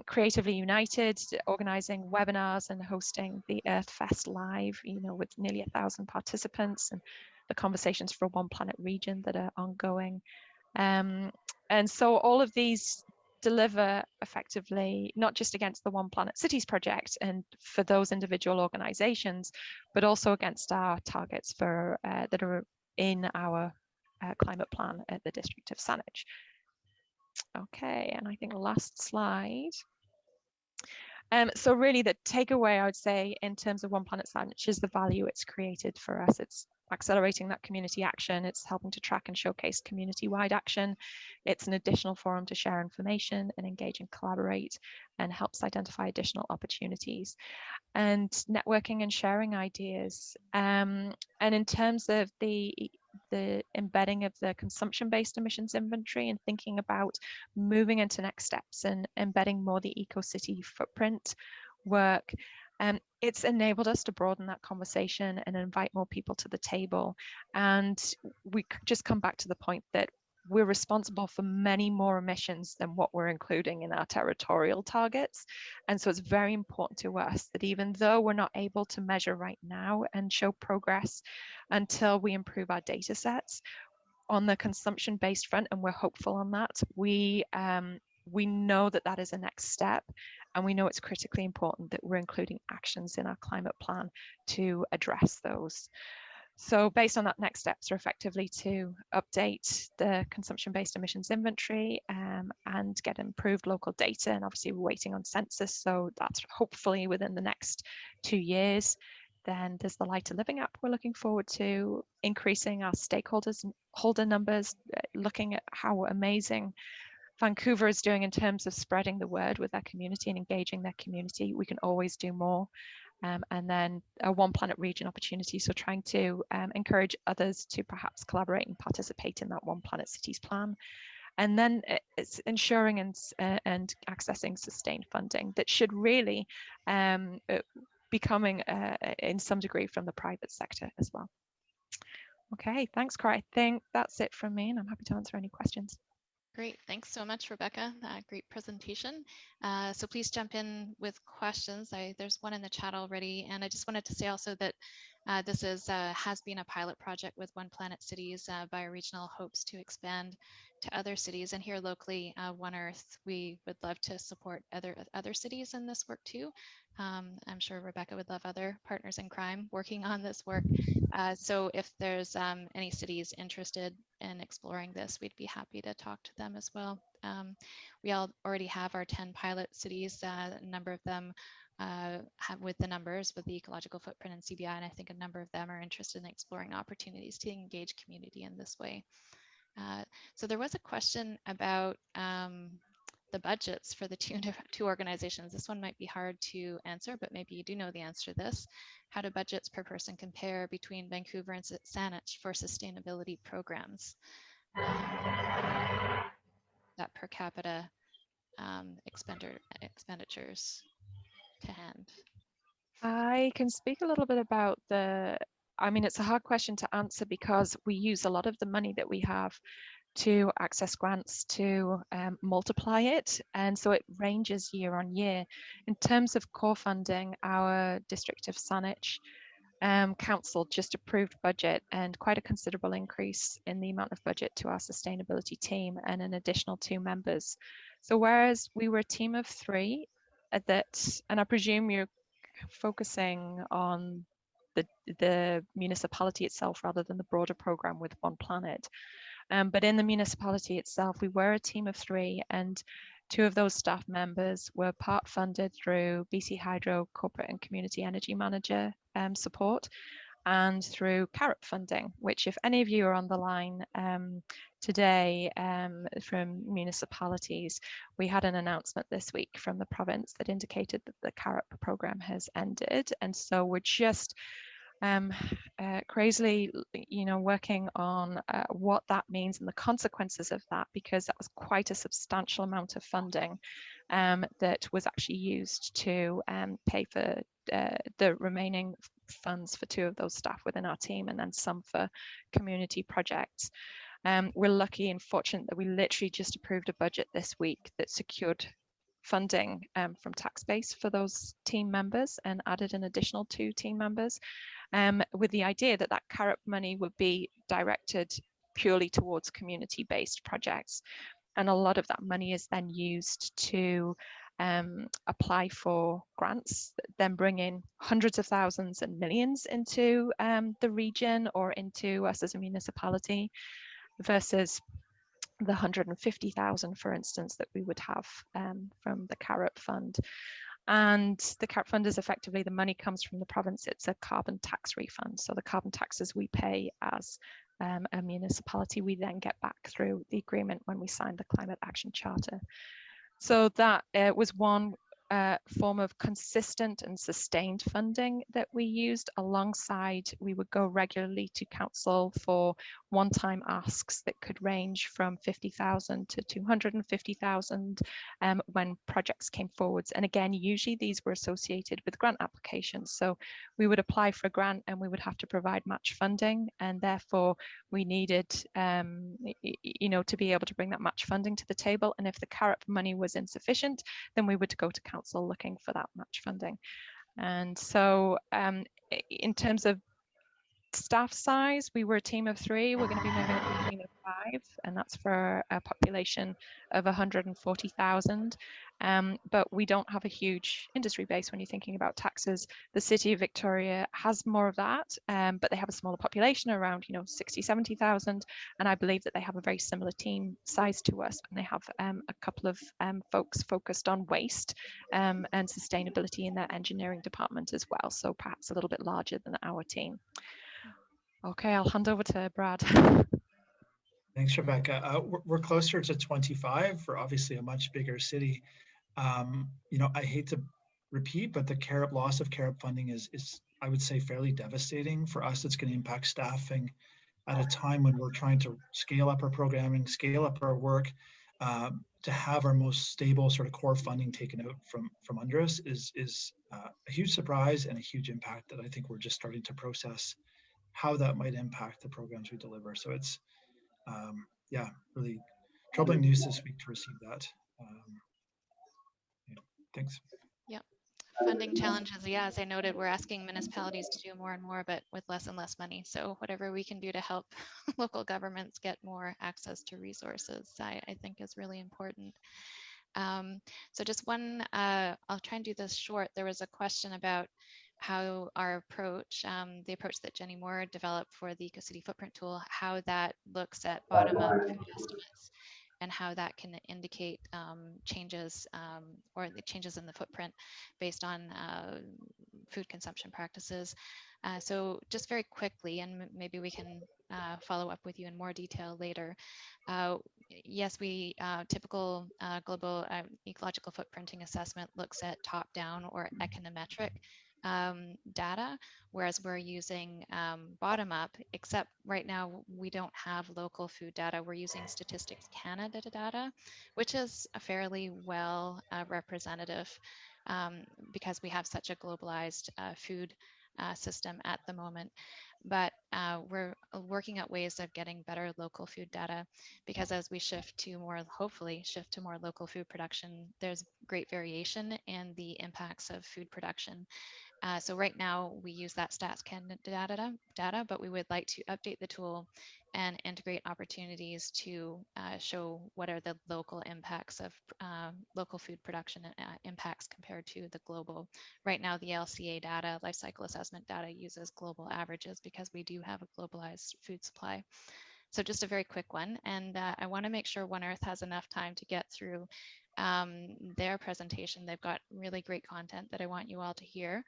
Creatively United organizing webinars and hosting the Earth Fest live, with nearly 1,000 participants, and the conversations for One Planet region that are ongoing. And so all of these deliver effectively, not just against the One Planet Cities project and for those individual organizations, but also against our targets for that are in our climate plan at the District of Saanich. Okay, and I think last slide. So really the takeaway, I would say, in terms of One Planet Saanich is the value it's created for us. It's accelerating that community action. It's helping to track and showcase community-wide action. It's an additional forum to share information and engage and collaborate, and helps identify additional opportunities and networking and sharing ideas. And in terms of the embedding of the consumption-based emissions inventory and thinking about moving into next steps and embedding more the Ecocity footprint work, it's enabled us to broaden that conversation and invite more people to the table. And we just come back to the point that we're responsible for many more emissions than what we're including in our territorial targets. And so it's very important to us that even though we're not able to measure right now and show progress until we improve our data sets on the consumption-based front, and we're hopeful on that, we know that that is a next step, and we know it's critically important that we're including actions in our climate plan to address those. So based on that, next steps are effectively to update the consumption-based emissions inventory and get improved local data. And obviously we're waiting on census, so that's hopefully within the next 2 years. Then there's the Lighter Living app we're looking forward to, increasing our stakeholders and holder numbers, looking at how amazing Vancouver is doing in terms of spreading the word with their community and engaging their community. We can always do more. And then a One Planet region opportunity. So trying to encourage others to perhaps collaborate and participate in that One Planet Cities plan. And then it's ensuring and accessing sustained funding that should really be coming in some degree from the private sector as well. Okay, thanks, Cora. I think that's it from me, and I'm happy to answer any questions. Great, thanks so much, Rebecca. Great presentation. So please jump in with questions. There's one in the chat already, and I just wanted to say also that this has been a pilot project with One Planet Cities. Bioregional hopes to expand to other cities, and here locally, One Earth, we would love to support other cities in this work too. I'm sure Rebecca would love other partners in crime working on this work. So if there's any cities interested in exploring this, we'd be happy to talk to them as well. We already have our 10 pilot cities. A number of them have with the numbers with the Ecological Footprint and CBI, and I think a number of them are interested in exploring opportunities to engage community in this way. So there was a question about the budgets for the two organizations. This one might be hard to answer, but maybe you do know the answer to this. How do budgets per person compare between Vancouver and Saanich for sustainability programs? That per capita expenditures to hand. I can speak a little bit about I mean, it's a hard question to answer because we use a lot of the money that we have to access grants to multiply it. And so it ranges year on year. In terms of core funding, our district of Saanich council just approved budget and quite a considerable increase in the amount of budget to our sustainability team and an additional 2 members. So whereas we were a team of 3 and I presume you're focusing on the municipality itself rather than the broader program with One Planet. But in the municipality itself, we were a team of 3, and 2 of those staff members were part funded through BC Hydro Corporate and Community Energy Manager support and through CAREP funding, which if any of you are on the line today from municipalities, we had an announcement this week from the province that indicated that the CAREP program has ended. And so we're just crazily, working on what that means and the consequences of that, because that was quite a substantial amount of funding that was actually used to pay for the remaining funds for 2 of those staff within our team, and then some for community projects. We're lucky and fortunate that we literally just approved a budget this week that secured funding from tax base for those team members and added an additional 2 team members, with the idea that that CAREP money would be directed purely towards community-based projects. And a lot of that money is then used to apply for grants that then bring in hundreds of thousands and millions into the region or into us as a municipality, versus the 150,000, for instance, that we would have from the CAREP fund. And the CAREP fund is effectively, the money comes from the province. It's a carbon tax refund. So the carbon taxes we pay as a municipality, we then get back through the agreement when we signed the Climate Action Charter. So that was one form of consistent and sustained funding that we used. Alongside, we would go regularly to council for one-time asks that could range from 50,000 to 250,000 when projects came forwards. And again, usually these were associated with grant applications. So we would apply for a grant and we would have to provide match funding, and therefore we needed to be able to bring that match funding to the table. And if the CAREP money was insufficient, then we would go to council looking for that match funding. And so in terms of staff size, we were a team of 3. We're going to be moving to a team of 5, and that's for a population of 140,000. But we don't have a huge industry base when you're thinking about taxes. The city of Victoria has more of that, but they have a smaller population, around 60, 70,000. And I believe that they have a very similar team size to us, and they have a couple of folks focused on waste and sustainability in their engineering department as well. So perhaps a little bit larger than our team. Okay, I'll hand over to Brad. Thanks, Rebecca. We're closer to 25 for obviously a much bigger city. I hate to repeat, but the loss of CAREP funding is, I would say, fairly devastating for us. It's going to impact staffing at a time when we're trying to scale up our programming, scale up our work. To have our most stable sort of core funding taken out from under us is a huge surprise and a huge impact that I think we're just starting to process how that might impact the programs we deliver. So it's, really troubling news this week to receive that. Thanks. Yep. Funding challenges, as I noted, we're asking municipalities to do more and more, but with less and less money. So whatever we can do to help local governments get more access to resources, I think is really important. So just one, I'll try and do this short. There was a question about how our approach, the approach that Jenny Moore developed for the Ecocities Footprint tool, how that looks at bottom-up food estimates and how that can indicate changes or the changes in the footprint based on food consumption practices. So just very quickly, and maybe we can follow up with you in more detail later. yes, we typical global ecological footprinting assessment looks at top-down or econometric data, whereas we're using bottom-up, except right now we don't have local food data. We're using Statistics Canada data, which is a fairly well representative because we have such a globalized food system at the moment. But we're working at ways of getting better local food data because as we shift to more, hopefully shift to more local food production, there's great variation in the impacts of food production. So right now we use that StatsCan data, but we would like to update the tool and integrate opportunities to show what are the local impacts of local food production impacts compared to the global. Right now, the LCA data, life cycle assessment data, uses global averages because we do have a globalized food supply. So just a very quick one. And I want to make sure One Earth has enough time to get through their presentation. They've got really great content that I want you all to hear.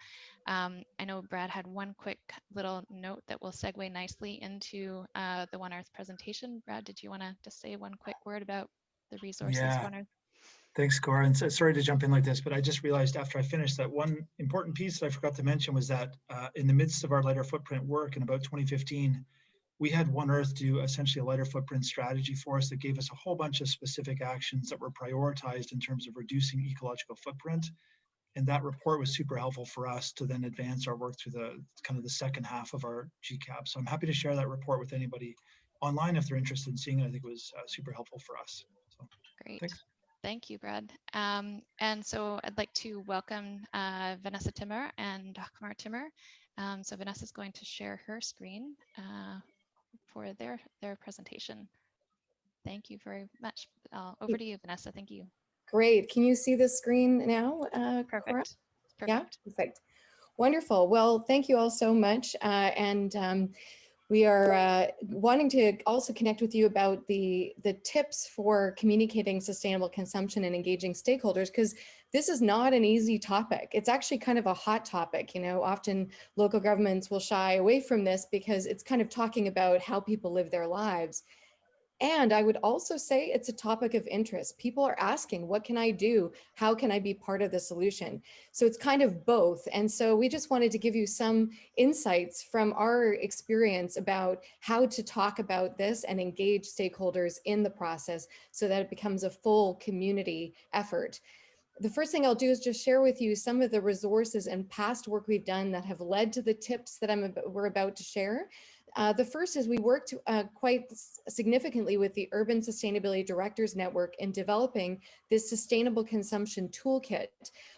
I know Brad had one quick little note that will segue nicely into the One Earth presentation. Brad, did you want to just say one quick word about the resources Yeah, One Earth? thanks, Cora. And sorry to jump in like this, but I just realized after I finished that one important piece that I forgot to mention was that in the midst of our lighter footprint work in about 2015, we had One Earth do essentially a lighter footprint strategy for us that gave us a whole bunch of specific actions that were prioritized in terms of reducing ecological footprint. And that report was super helpful for us to then advance our work through the kind of the second half of our GCAP. So I'm happy to share that report with anybody online if they're interested in seeing it. I think it was super helpful for us. So Great. thanks. Thank you, Brad. And so I'd like to welcome Vanessa Timmer and Dagmar Timmer. So Vanessa's going to share her screen for their presentation. Thank you very much. Over to you, Vanessa. Thank you. Great. Can you see the screen now, Cora? Perfect. Yeah, Perfect. perfect. Wonderful. Well, thank you all so much. We are wanting to also connect with you about the tips for communicating sustainable consumption and engaging stakeholders, because this is not an easy topic. It's actually kind of a hot topic. You know, often local governments will shy away from this because it's kind of talking about how people live their lives. And I would also say it's a topic of interest. People are asking, what can I do? How can I be part of the solution? So it's kind of both. And so we just wanted to give you some insights from our experience about how to talk about this and engage stakeholders in the process so that it becomes a full community effort. The first thing I'll do is just share with you some of the resources and past work we've done that have led to the tips that we're about to share. The first is we worked quite significantly with the Urban Sustainability Directors Network in developing this sustainable consumption toolkit,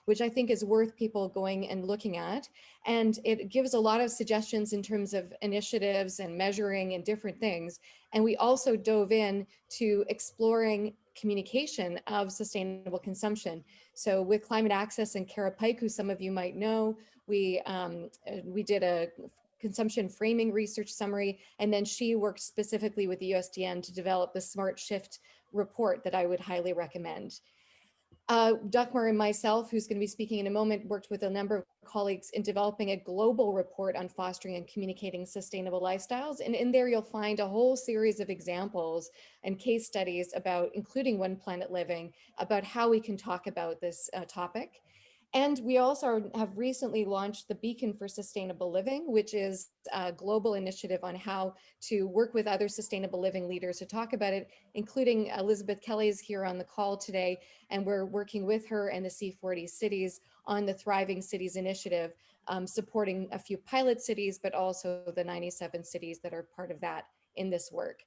which I think is worth people going and looking at. And it gives a lot of suggestions in terms of initiatives and measuring and different things. And we also dove in to exploring communication of sustainable consumption. So with Climate Access and Kara Pike, who some of you might know, we did a consumption framing research summary, and then she worked specifically with the USDN to develop the Smart Shift report that I would highly recommend. Dagmar and myself, who's going to be speaking in a moment, worked with a number of colleagues in developing a global report on fostering and communicating sustainable lifestyles. And in there, you'll find a whole series of examples and case studies about, including One Planet Living, about how we can talk about this topic. And we also have recently launched the Beacon for Sustainable Living, which is a global initiative on how to work with other sustainable living leaders to talk about it, including Elizabeth Kelly is here on the call today, and we're working with her and the C40 cities on the Thriving Cities initiative, supporting a few pilot cities, but also the 97 cities that are part of that in this work.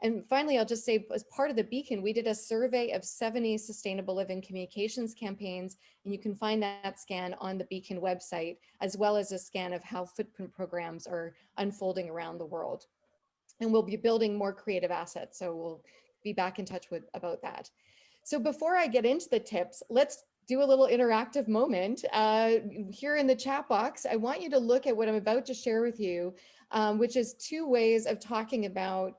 And finally, I'll just say, as part of the Beacon, we did a survey of 70 sustainable living communications campaigns, and you can find that scan on the Beacon website, as well as a scan of how footprint programs are unfolding around the world. And we'll be building more creative assets, so we'll be back in touch about that. So before I get into the tips, let's do a little interactive moment. Here in the chat box, I want you to look at what I'm about to share with you, which is 2 ways of talking about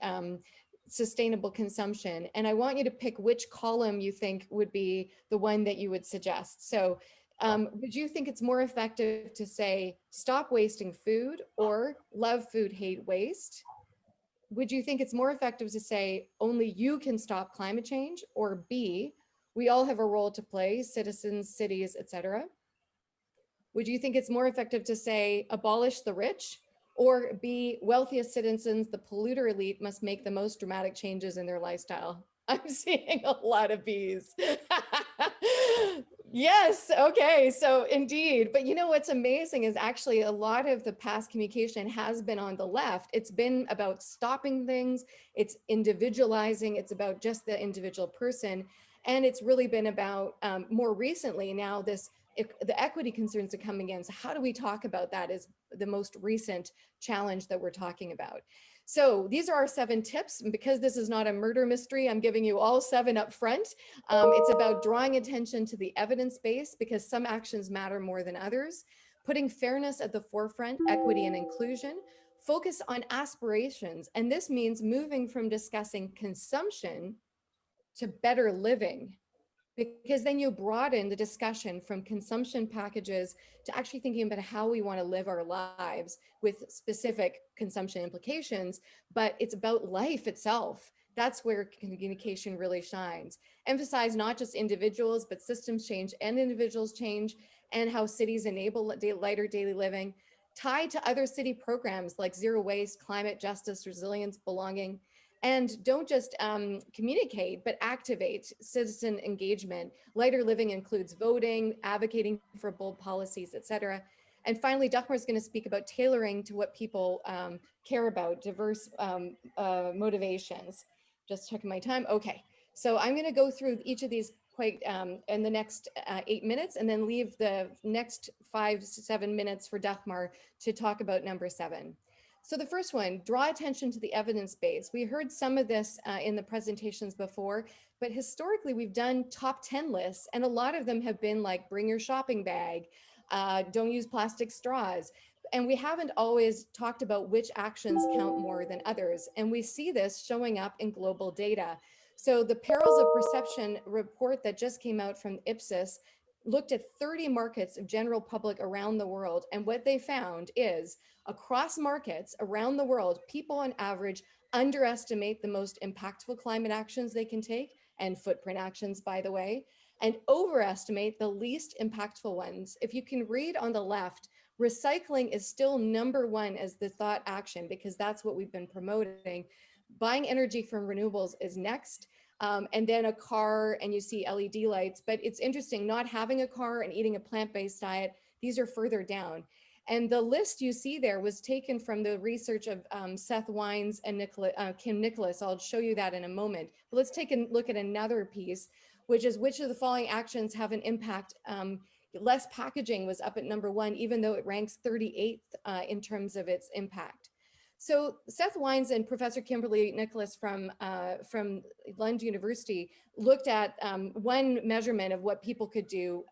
sustainable consumption. And I want you to pick which column you think would be the one that you would suggest. So would you think it's more effective to say, stop wasting food, or love food, hate waste? would you think it's more effective to say only you can stop climate change, or B, we all have a role to play, citizens, cities, etc.? Would you think it's more effective to say abolish the rich, or B, wealthiest citizens, the polluter elite must make the most dramatic changes in their lifestyle? I'm seeing a lot of B's. Yes, okay, so indeed. But you know what's amazing is actually a lot of the past communication has been on the left. It's been about stopping things, it's individualizing, it's about just the individual person. And it's really been about more recently now the equity concerns are coming in. So how do we talk about that is the most recent challenge that we're talking about. So these are our 7 tips. And because this is not a murder mystery, I'm giving you all 7 up front. It's about drawing attention to the evidence base because some actions matter more than others, putting fairness at the forefront, equity and inclusion, focus on aspirations. And this means moving from discussing consumption to better living, because then you broaden the discussion from consumption packages to actually thinking about how we want to live our lives with specific consumption implications, but it's about life itself. That's where communication really shines. Emphasize not just individuals, but systems change and individuals change, and how cities enable lighter daily living, tied to other city programs like zero waste, climate justice, resilience, belonging. And don't just communicate, but activate citizen engagement. Lighter living includes voting, advocating for bold policies, et cetera. And finally, Dagmar is going to speak about tailoring to what people care about, diverse motivations. Just checking my time. Okay, so I'm going to go through each of these quite in the next 8 minutes, and then leave the next 5 to 7 minutes for Dagmar to talk about number 7. So the first one, draw attention to the evidence base. We heard some of this in the presentations before, but historically we've done top 10 lists, and a lot of them have been like, bring your shopping bag, don't use plastic straws. And we haven't always talked about which actions count more than others. And we see this showing up in global data. So the Perils of Perception report that just came out from Ipsos looked at 30 markets of general public around the world. And what they found is across markets around the world, people on average underestimate the most impactful climate actions they can take, and footprint actions, by the way, and overestimate the least impactful ones. If you can read on the left, recycling is still #1 as the thought action, because that's what we've been promoting. Buying energy from renewables is next. And then a car, and you see LED lights, but it's interesting, not having a car and eating a plant-based diet, these are further down. And the list you see there was taken from the research of Seth Wines and Kim Nicholas. I'll show you that in a moment. But let's take a look at another piece, which is which of the following actions have an impact. Less packaging was up at #1, even though it ranks 38th in terms of its impact. So Seth Wines and Professor Kimberly Nicholas from Lund University looked at one measurement of what people could do.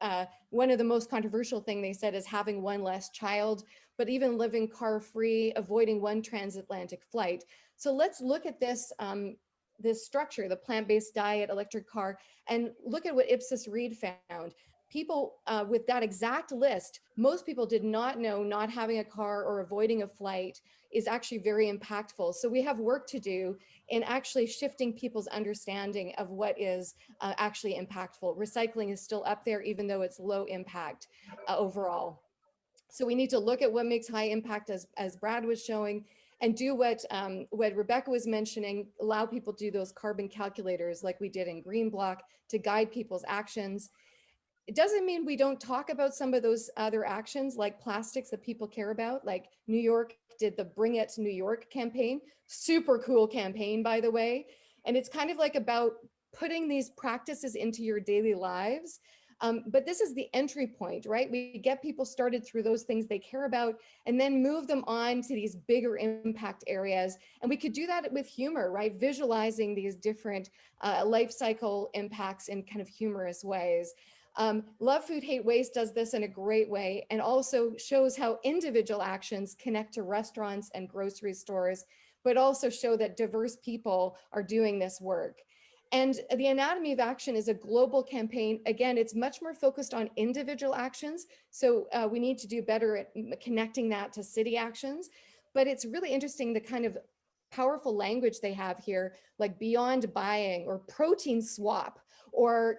One of the most controversial thing they said is having one less child, but even living car-free, avoiding one transatlantic flight. So let's look at this, this structure, the plant-based diet, electric car, and look at what Ipsos Reid found. People with that exact list, most people did not know not having a car or avoiding a flight is actually very impactful. So we have work to do in actually shifting people's understanding of what is actually impactful. Recycling is still up there, even though it's low impact overall. So we need to look at what makes high impact, as Brad was showing, and do what Rebecca was mentioning, allow people to do those carbon calculators like we did in Green Block to guide people's actions. It doesn't mean we don't talk about some of those other actions like plastics that people care about, like New York did the Bring It to New York campaign, super cool campaign, by the way. And it's kind of like about putting these practices into your daily lives. But this is the entry point, right? We get people started through those things they care about and then move them on to these bigger impact areas. And we could do that with humor, right? Visualizing these different life cycle impacts in kind of humorous ways. Love Food, Hate Waste does this in a great way, and also shows how individual actions connect to restaurants and grocery stores, but also show that diverse people are doing this work. And the Anatomy of Action is a global campaign. Again, it's much more focused on individual actions. So we need to do better at connecting that to city actions. But it's really interesting the kind of powerful language they have here, like beyond buying or protein swap, or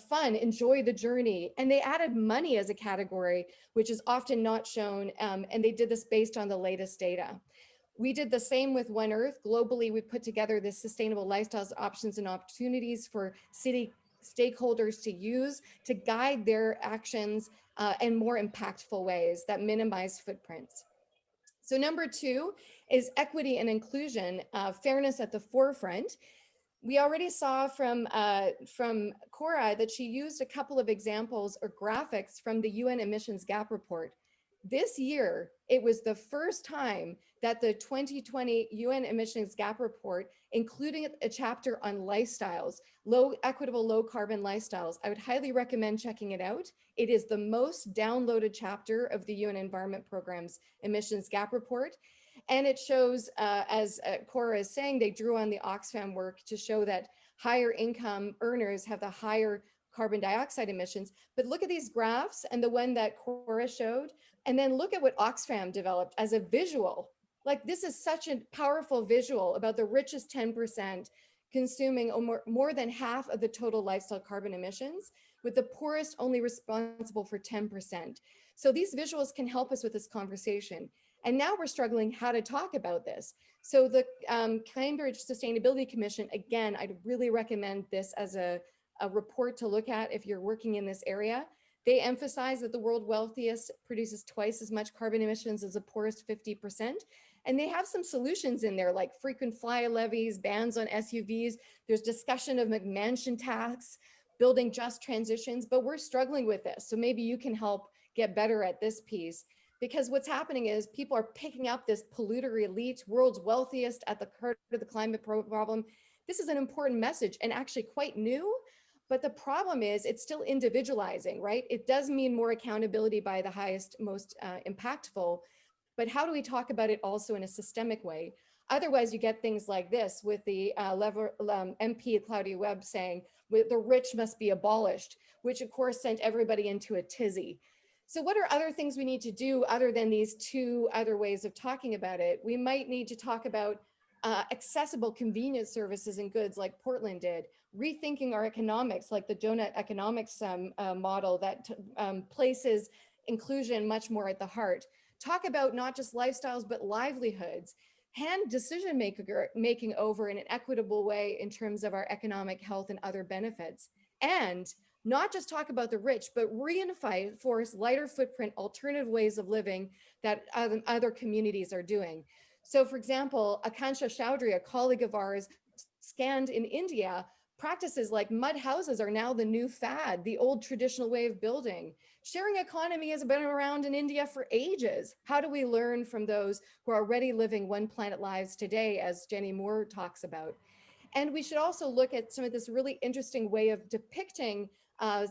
fun, enjoy the journey. And they added money as a category, which is often not shown. And they did this based on the latest data. We did the same with One Earth. Globally, we put together this sustainable lifestyles, options, and opportunities for city stakeholders to use to guide their actions in more impactful ways that minimize footprints. So number 2 is equity and inclusion, fairness at the forefront. We already saw from Cora that she used a couple of examples or graphics from the UN emissions gap report. This year, it was the first time that the 2020 UN emissions gap report included a chapter on lifestyles, equitable, low carbon lifestyles. I would highly recommend checking it out. It is the most downloaded chapter of the UN Environment Programme's emissions gap report. And it shows, as Cora is saying, they drew on the Oxfam work to show that higher income earners have the higher carbon dioxide emissions. But look at these graphs and the one that Cora showed, and then look at what Oxfam developed as a visual. Like, this is such a powerful visual about the richest 10% consuming more than half of the total lifestyle carbon emissions, with the poorest only responsible for 10%. So these visuals can help us with this conversation. And now we're struggling how to talk about this. So the Cambridge Sustainability Commission, again, I'd really recommend this as a report to look at if you're working in this area. They emphasize that the world wealthiest produces twice as much carbon emissions as the poorest 50%. And they have some solutions in there, like frequent flyer levies, bans on SUVs. There's discussion of McMansion tax, building just transitions, but we're struggling with this. So maybe you can help get better at this piece. Because what's happening is people are picking up this polluter elite, world's wealthiest, at the heart of the climate problem. This is an important message and actually quite new, but the problem is it's still individualizing, right? It does mean more accountability by the highest, most impactful, but how do we talk about it also in a systemic way? Otherwise, you get things like this with the MP Claudia Webb saying the rich must be abolished, which of course sent everybody into a tizzy. So what are other things we need to do other than these two other ways of talking about it? We might need to talk about accessible convenience services and goods like Portland did, rethinking our economics like the donut economics model that places inclusion much more at the heart. Talk about not just lifestyles, but livelihoods, hand decision making over in an equitable way in terms of our economic health and other benefits. And not just talk about the rich, but reinforce lighter footprint alternative ways of living that other communities are doing. So for example, Akansha Chowdhury, a colleague of ours, scanned in India, practices like mud houses are now the new fad, the old traditional way of building. Sharing economy has been around in India for ages. How do we learn from those who are already living one planet lives today, as Jenny Moore talks about? And we should also look at some of this really interesting way of depicting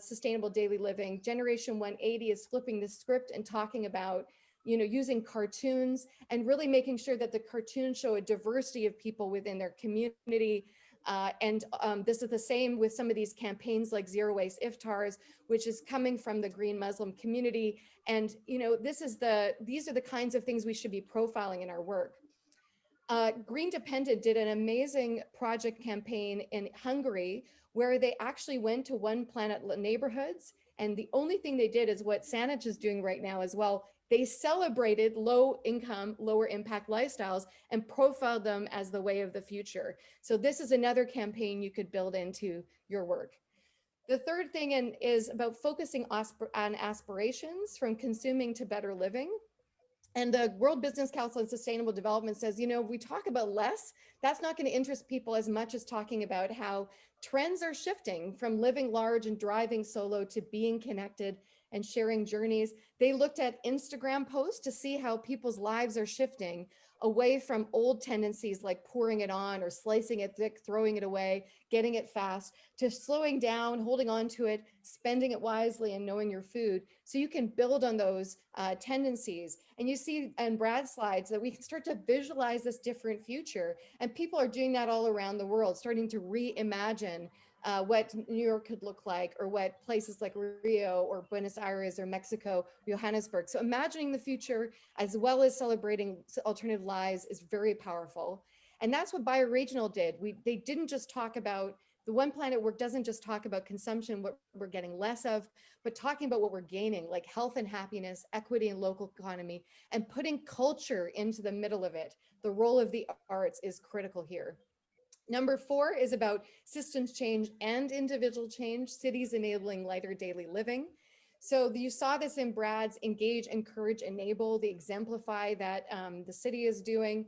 sustainable daily living. Generation 180 is flipping the script and talking about, using cartoons and really making sure that the cartoons show a diversity of people within their community. This is the same with some of these campaigns like Zero Waste Iftars, which is coming from the Green Muslim community. And these are the kinds of things we should be profiling in our work. Green Dependent did an amazing project campaign in Hungary where they actually went to One Planet neighborhoods. And the only thing they did is what Saanich is doing right now as well. They celebrated low income, lower impact lifestyles and profiled them as the way of the future. So this is another campaign you could build into your work. The third thing is about focusing on aspirations from consuming to better living. And the World Business Council on Sustainable Development says, we talk about less, that's not going to interest people as much as talking about how trends are shifting from living large and driving solo to being connected and sharing journeys. They looked at Instagram posts to see how people's lives are shifting away from old tendencies like pouring it on or slicing it thick, throwing it away, getting it fast, to slowing down, holding on to it, spending it wisely, and knowing your food. So you can build on those tendencies. And you see in Brad's slides that we can start to visualize this different future. And people are doing that all around the world, starting to reimagine what New York could look like, or what places like Rio or Buenos Aires or Mexico, Johannesburg. So imagining the future as well as celebrating alternative lives is very powerful. And that's what bioregional did. They didn't just talk about, the One Planet work doesn't just talk about consumption, what we're getting less of, but talking about what we're gaining, like health and happiness, equity and local economy, and putting culture into the middle of it. The role of the arts is critical here. Number 4 is about systems change and individual change, cities enabling lighter daily living. So you saw this in Brad's engage, encourage, enable, the exemplify that the city is doing.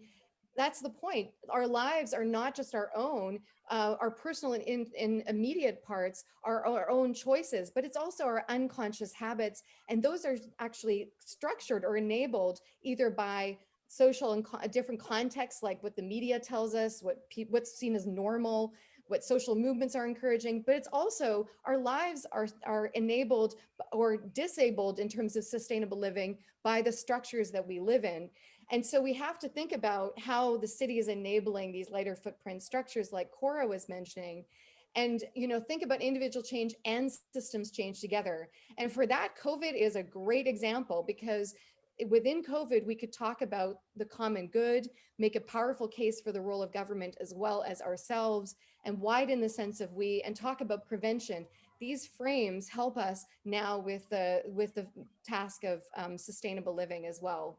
That's the point. Our lives are not just our own, our personal and in immediate parts are our own choices, but it's also our unconscious habits. And those are actually structured or enabled either by social and different contexts, like what the media tells us, what's seen as normal, what social movements are encouraging, but it's also our lives are enabled or disabled in terms of sustainable living by the structures that we live in. And so we have to think about how the city is enabling these lighter footprint structures like Cora was mentioning. And, think about individual change and systems change together. And for that, COVID is a great example, because within COVID, we could talk about the common good, make a powerful case for the role of government as well as ourselves, and widen the sense of we, and talk about prevention. These frames help us now with the task of sustainable living as well.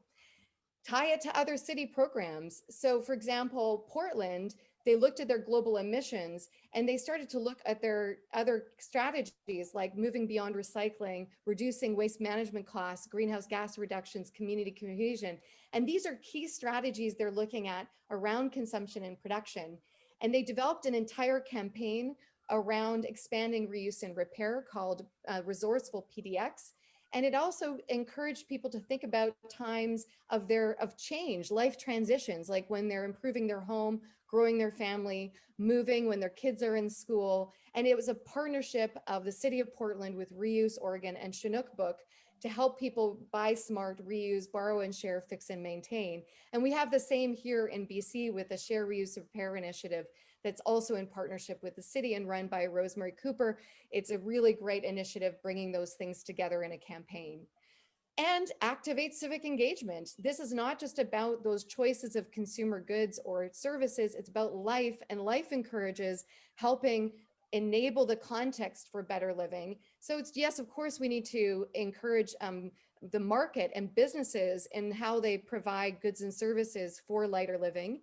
Tie it to other city programs. So for example, Portland, they looked at their global emissions and they started to look at their other strategies like moving beyond recycling, reducing waste management costs, greenhouse gas reductions, community cohesion. And these are key strategies they're looking at around consumption and production. And they developed an entire campaign around expanding reuse and repair called Resourceful PDX. And it also encouraged people to think about times of change, life transitions, like when they're improving their home, growing their family, moving, when their kids are in school. And it was a partnership of the City of Portland with Reuse Oregon and Chinook Book to help people buy smart, reuse, borrow and share, fix and maintain. And we have the same here in BC with the Share, Reuse, Repair initiative that's also in partnership with the city and run by Rosemary Cooper. It's a really great initiative bringing those things together in a campaign. And activate civic engagement. This is not just about those choices of consumer goods or services, it's about life, and life encourages helping enable the context for better living. So it's, yes, of course, we need to encourage the market and businesses in how they provide goods and services for lighter living.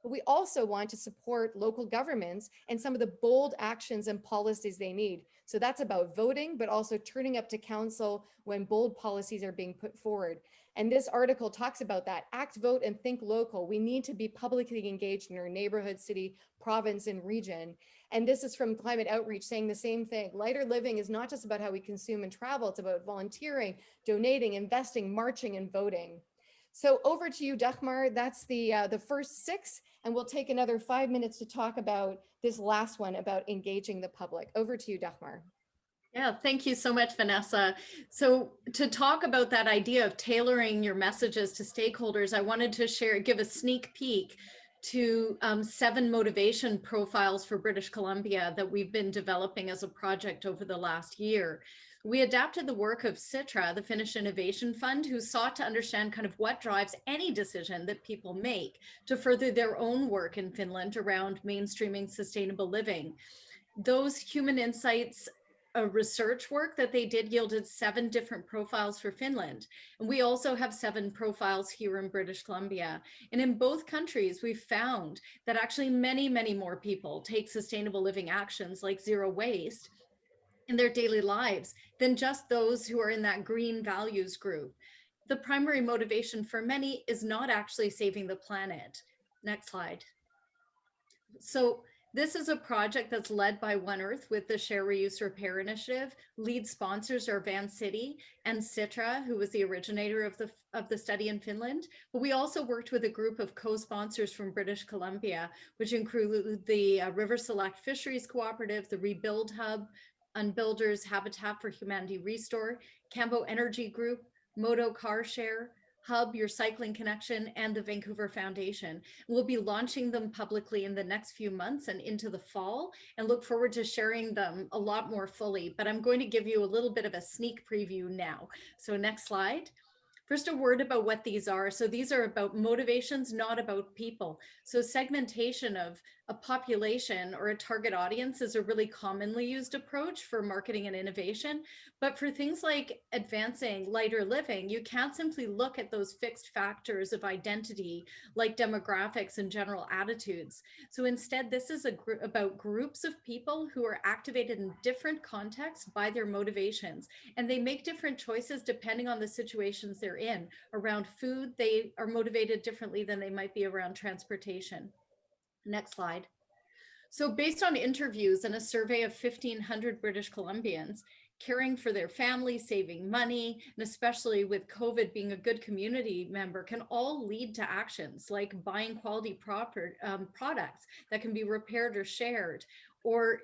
But we also want to support local governments and some of the bold actions and policies they need. So that's about voting, but also turning up to council when bold policies are being put forward. And this article talks about that. Act, vote, and think local. We need to be publicly engaged in our neighborhood, city, province, and region. And this is from Climate Outreach saying the same thing. Lighter living is not just about how we consume and travel. It's about volunteering, donating, investing, marching, and voting. So over to you, Dagmar. That's the first 6, and we'll take another 5 minutes to talk about this last one about engaging the public. Over to you, Dagmar. Yeah, thank you so much, Vanessa. So to talk about that idea of tailoring your messages to stakeholders, I wanted to give a sneak peek to 7 motivation profiles for British Columbia that we've been developing as a project over the last year. We adapted the work of Sitra, the Finnish Innovation Fund, who sought to understand kind of what drives any decision that people make to further their own work in Finland around mainstreaming sustainable living. Those human insights research work that they did yielded 7 different profiles for Finland. And we also have 7 profiles here in British Columbia. And in both countries, we've found that actually many, many more people take sustainable living actions like zero waste in their daily lives than just those who are in that green values group. The primary motivation for many is not actually saving the planet. Next slide. So this is a project that's led by One Earth with the Share, Reuse, Repair initiative. Lead sponsors are Vancity and Sitra, who was the originator of the study in Finland. But we also worked with a group of co-sponsors from British Columbia, which include the River Select Fisheries Cooperative, the Rebuild Hub, Unbuilders, Habitat for Humanity Restore, Cambo Energy Group, Moto Car Share, Hub, Your Cycling Connection, and the Vancouver Foundation. We'll be launching them publicly in the next few months and into the fall, and look forward to sharing them a lot more fully. But I'm going to give you a little bit of a sneak preview now. So next slide. First, a word about what these are. So these are about motivations, not about people. So segmentation of a population or a target audience is a really commonly used approach for marketing and innovation. But for things like advancing lighter living, you can't simply look at those fixed factors of identity like demographics and general attitudes. So instead, this is about groups of people who are activated in different contexts by their motivations. And they make different choices depending on the situations they're in. Around food, they are motivated differently than they might be around transportation. Next slide. So based on interviews and a survey of 1,500 British Columbians, caring for their family, saving money, and especially with COVID being a good community member can all lead to actions like buying quality products that can be repaired or shared, or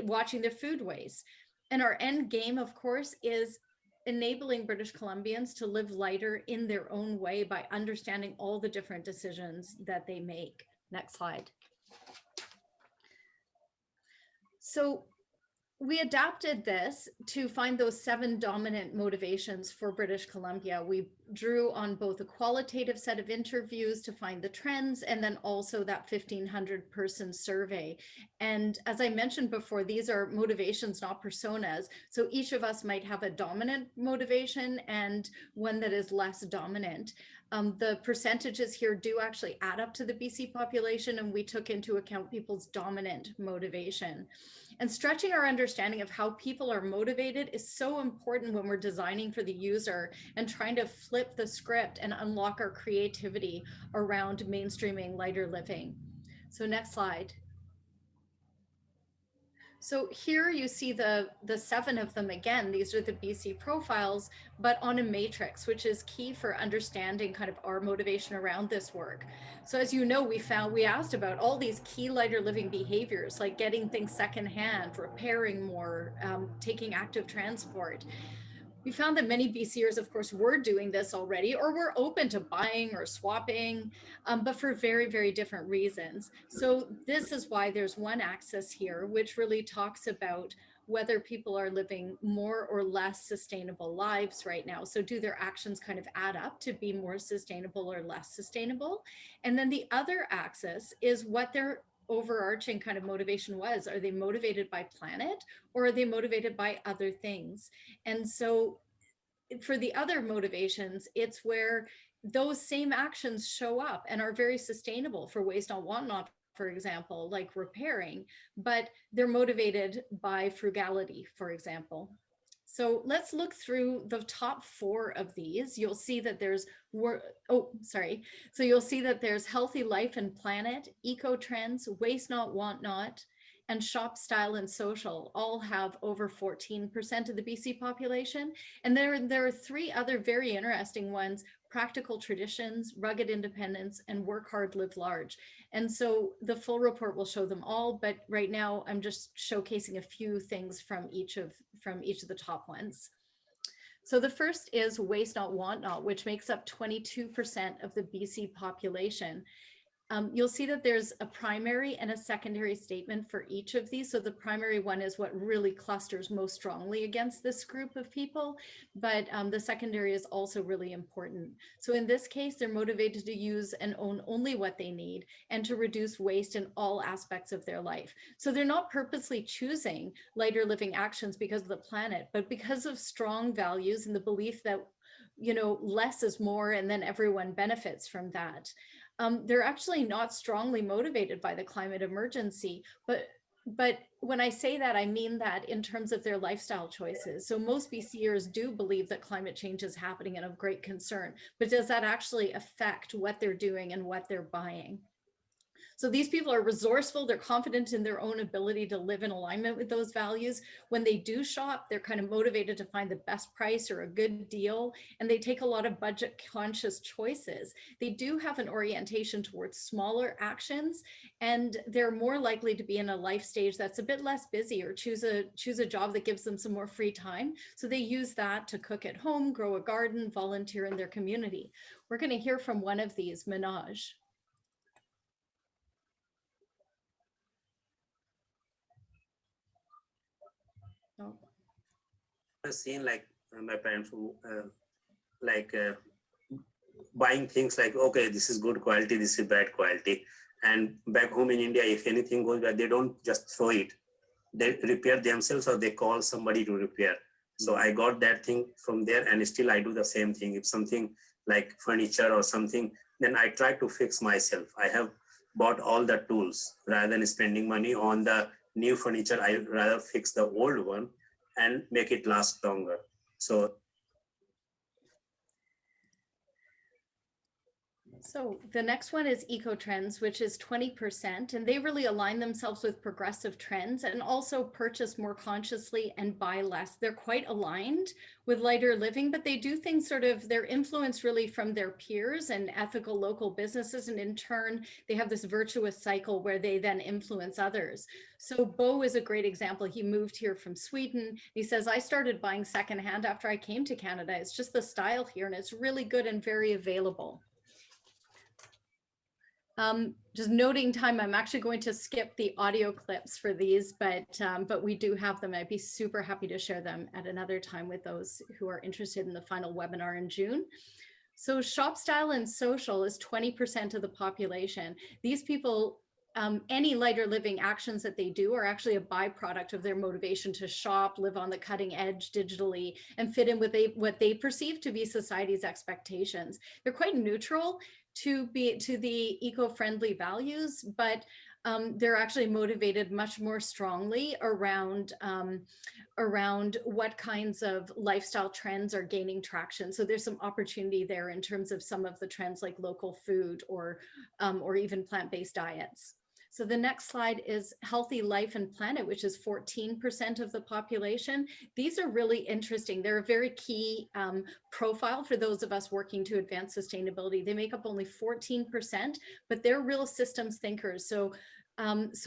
watching their food waste. And our end game, of course, is enabling British Columbians to live lighter in their own way by understanding all the different decisions that they make. Next slide. So we adapted this to find those 7 dominant motivations for British Columbia. We drew on both a qualitative set of interviews to find the trends, and then also that 1,500 person survey. And as I mentioned before, these are motivations, not personas. So each of us might have a dominant motivation and one that is less dominant. The percentages here do actually add up to the BC population, and we took into account people's dominant motivation. And stretching our understanding of how people are motivated is so important when we're designing for the user and trying to flip the script and unlock our creativity around mainstreaming lighter living. So next slide. So here you see the 7 of them again. These are the BC profiles, but on a matrix, which is key for understanding kind of our motivation around this work. So as you know, we asked about all these key lighter living behaviors, like getting things secondhand, repairing more, taking active transport. We found that many BCers, of course, were doing this already, or were open to buying or swapping, but for very, very different reasons. So this is why there's one axis here, which really talks about whether people are living more or less sustainable lives right now. So do their actions kind of add up to be more sustainable or less sustainable? And then the other axis is what their overarching kind of motivation was. Are they motivated by planet, or are they motivated by other things? And so for the other motivations, it's where those same actions show up and are very sustainable for waste not, want not, for example, like repairing, but they're motivated by frugality, for example. So let's look through the top 4 of these. You'll see that there's, So you'll see that there's healthy life and planet, eco trends, waste not, want not, and shop style and social all have over 14% of the BC population. And there are 3 other very interesting ones: practical traditions, rugged independence, and work hard, live large. And so the full report will show them all, but right now I'm just showcasing a few things from each of the top ones. So the first is waste not, want not, which makes up 22% of the BC population. You'll see that there's a primary and a secondary statement for each of these. So the primary one is what really clusters most strongly against this group of people, but the secondary is also really important. So in this case, they're motivated to use and own only what they need and to reduce waste in all aspects of their life. So they're not purposely choosing lighter living actions because of the planet, but because of strong values and the belief that, you know, less is more, and then everyone benefits from that. They're actually not strongly motivated by the climate emergency, but when I say that, I mean that in terms of their lifestyle choices. So most BCers do believe that climate change is happening and of great concern, but does that actually affect what they're doing and what they're buying? So these people are resourceful, they're confident in their own ability to live in alignment with those values. When they do shop, they're kind of motivated to find the best price or a good deal, and they take a lot of budget conscious choices. They do have an orientation towards smaller actions, and they're more likely to be in a life stage that's a bit less busy, or choose a job that gives them some more free time. So they use that to cook at home, grow a garden, volunteer in their community. We're going to hear from one of these, Minaj. I've seen like my parents who like buying things like, okay, this is good quality, this is bad quality. And back home in India, if anything goes bad, they don't just throw it. They repair themselves or they call somebody to repair. So I got that thing from there, and still I do the same thing. If something like furniture or something, then I try to fix myself. I have bought all the tools rather than spending money on the new furniture. I rather fix the old one and make it last longer. So the next one is eco trends, which is 20%, and they really align themselves with progressive trends and also purchase more consciously and buy less. They're quite aligned with lighter living, but they do things sort of, they're influenced really from their peers and ethical local businesses. And in turn, they have this virtuous cycle where they then influence others. So Bo is a great example. He moved here from Sweden. He says, I started buying secondhand after I came to Canada. It's just the style here and it's really good and very available. Just noting time, I'm actually going to skip the audio clips for these, but we do have them. I'd be super happy to share them at another time with those who are interested in the final webinar in June. So shop style and social is 20% of the population. These people, any lighter living actions that they do are actually a byproduct of their motivation to shop, live on the cutting edge digitally, and fit in with what they perceive to be society's expectations. They're quite neutral to the eco-friendly values, but they're actually motivated much more strongly around what kinds of lifestyle trends are gaining traction. So there's some opportunity there in terms of some of the trends like local food or even plant-based diets. So the next slide is healthy life and planet, which is 14% of the population. These are really interesting. They're a very key profile for those of us working to advance sustainability. They make up only 14%, but they're real systems thinkers. So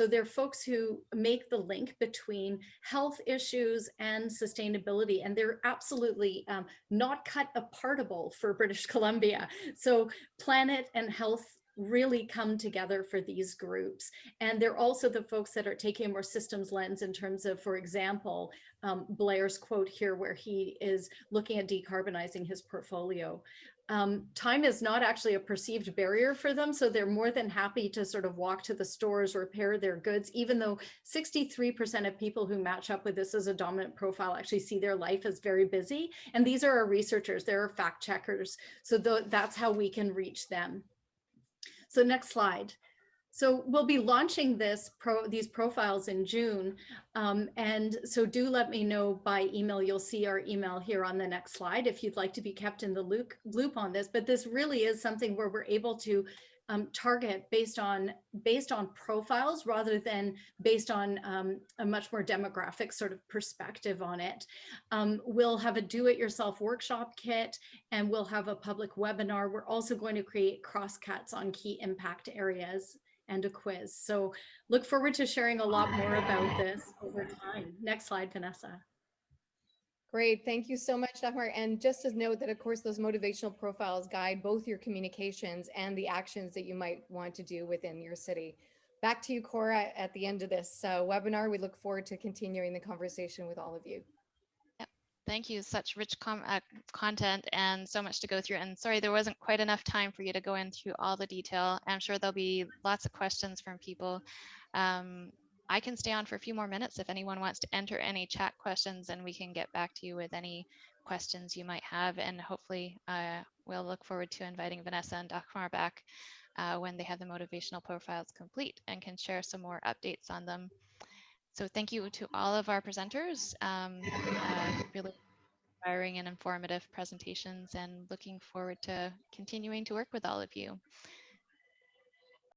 they're folks who make the link between health issues and sustainability, and they're absolutely not cut apartable for British Columbia. So planet and health really come together for these groups. And they're also the folks that are taking a more systems lens in terms of, for example, Blair's quote here, where he is looking at decarbonizing his portfolio. Time is not actually a perceived barrier for them. So they're more than happy to sort of walk to the stores, repair their goods, even though 63% of people who match up with this as a dominant profile actually see their life as very busy. And these are our researchers, they're our fact checkers. So that's how we can reach them. So next slide. So we'll be launching these profiles in June. And so do let me know by email. You'll see our email here on the next slide if you'd like to be kept in the loop on this. But this really is something where we're able to target based on profiles rather than based on a much more demographic sort of perspective on it. We'll have a do-it-yourself workshop kit, and we'll have a public webinar. We're also going to create crosscuts on key impact areas and a quiz. So look forward to sharing a lot more about this over time. Next slide, Vanessa. Great, thank you so much, Dagmar. And just to note that, of course, those motivational profiles guide both your communications and the actions that you might want to do within your city. Back to you, Cora, at the end of this webinar. We look forward to continuing the conversation with all of you. Yep. Thank you. Such rich content and so much to go through. And sorry, there wasn't quite enough time for you to go into all the detail. I'm sure there'll be lots of questions from people. I can stay on for a few more minutes if anyone wants to enter any chat questions, and we can get back to you with any questions you might have. And hopefully we'll look forward to inviting Vanessa and Dagmar back when they have the motivational profiles complete and can share some more updates on them. So thank you to all of our presenters. Really inspiring and informative presentations, and looking forward to continuing to work with all of you.